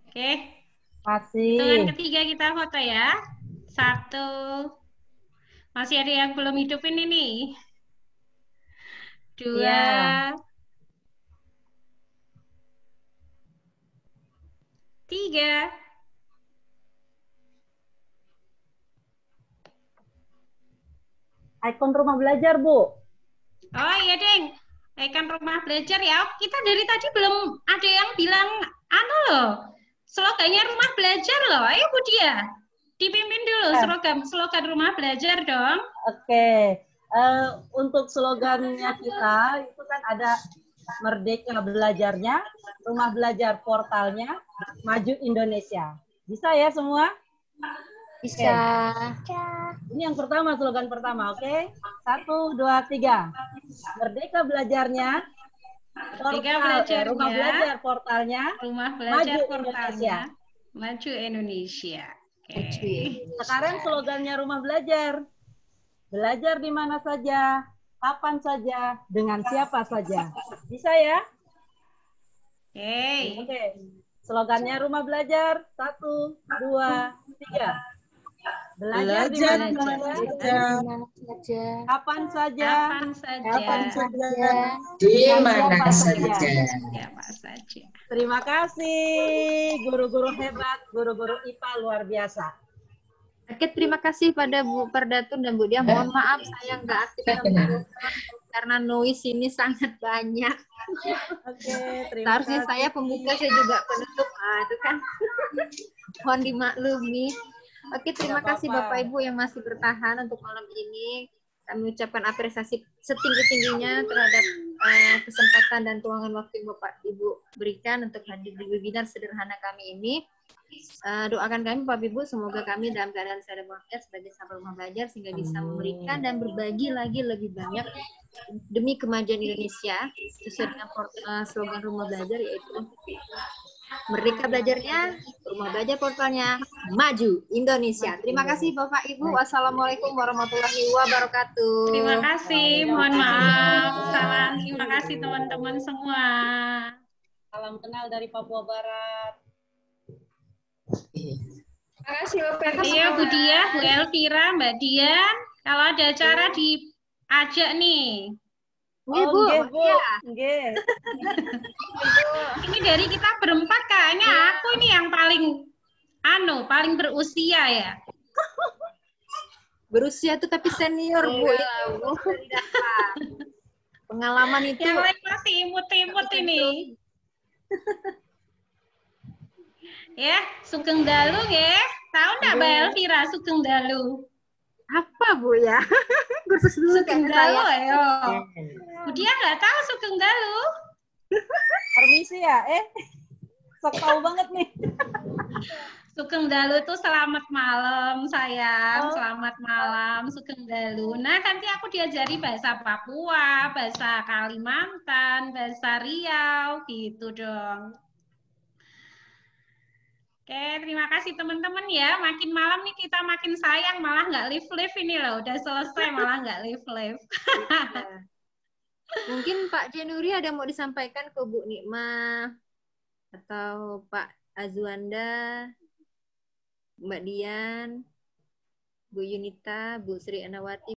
Oke. Masih. Hitungan ketiga kita foto ya. 1. Masih ada yang belum hidupin ini. 2. Ya. 3. Ikon rumah belajar, Bu. Oh iya, Deng. Ikon rumah belajar ya. Kita dari tadi belum ada yang bilang anu loh. Slogannya rumah belajar loh. Ayo Bu Dia. Dipimpin dulu slogan rumah belajar dong. Oke. Untuk slogannya kita itu kan ada Merdeka Belajarnya, Rumah Belajar Portalnya, Maju Indonesia. Bisa ya semua? Bisa. Ini yang pertama, slogan pertama, oke? 1, 2, 3. Merdeka Belajarnya, Rumah Belajar Portalnya, Rumah Belajar Maju Portalnya, Indonesia. Maju Indonesia. Okay. Sekarang slogannya Rumah Belajar. Belajar di mana saja, kapan saja, dengan siapa saja. Bisa ya? Oke. Slogannya Rumah Belajar. 1, 2, 3. Belajar di mana saja, kapan saja, di mana saja. Terima kasih guru-guru hebat, guru-guru IPA luar biasa. Oke, terima kasih pada Bu Perdatun dan Bu Dia. Mohon maaf saya nggak aktif karena noise ini sangat banyak. Oke, terima Seharusnya kasih. saya pembuka, saya juga penutup. Nah, itu kan mohon dimaklumi. Oke, terima kasih Bapak Ibu yang masih bertahan untuk malam ini. Kami ucapkan apresiasi setinggi-tingginya terhadap kesempatan dan tuangan waktu yang Bapak Ibu berikan untuk hadir di webinar sederhana kami ini. Doakan kami Bapak Ibu, semoga kami dalam keadaan sehat walafiat sebagai sahabat rumah belajar sehingga bisa memberikan dan berbagi lagi lebih banyak demi kemajuan Indonesia sesuai dengan slogan rumah belajar, yaitu Merdeka belajarnya, rumah belajar portalnya, maju Indonesia. Terima kasih Bapak Ibu. Wassalamualaikum warahmatullahi wabarakatuh. Terima kasih, mohon maaf. Salam, terima kasih teman-teman semua. Salam kenal dari Papua Barat. Terima kasih Bapak Ibu. Iya, Bu Dia, Bu Elvira, Mbak Dian. Kalau ada acara diajak nih. Nggih, Bu. nggih, Bu. Iya. Nggih. Ini dari kita berempat kayaknya aku ini yang paling berusia ya. Berusia tuh tapi senior, Bu. Pengalaman itu. Yang lain masih imut-imut ini. Ya, Sugeng Dalu ya. Tahu nggak Mbak Elvira Sugeng Dalu? Apa, Bu ya? Kursus dulu Sugeng Dalu, ayo. Bu Dia nggak tahu Sugeng Dalu? Permisi ya, sok tahu banget nih. Sugeng Dalu itu selamat malam sayang, selamat malam Sugeng Dalu. Nah nanti aku diajari bahasa Papua, bahasa Kalimantan, bahasa Riau, gitu dong. Oke, terima kasih teman-teman ya. Makin malam nih kita makin sayang, malah nggak live-live ini loh. Udah selesai malah nggak live-live. Mungkin Pak Jenuri ada mau disampaikan ke Bu Nikmah atau Pak Azuanda, Mbak Dian, Bu Yunita, Bu Sri Anawati.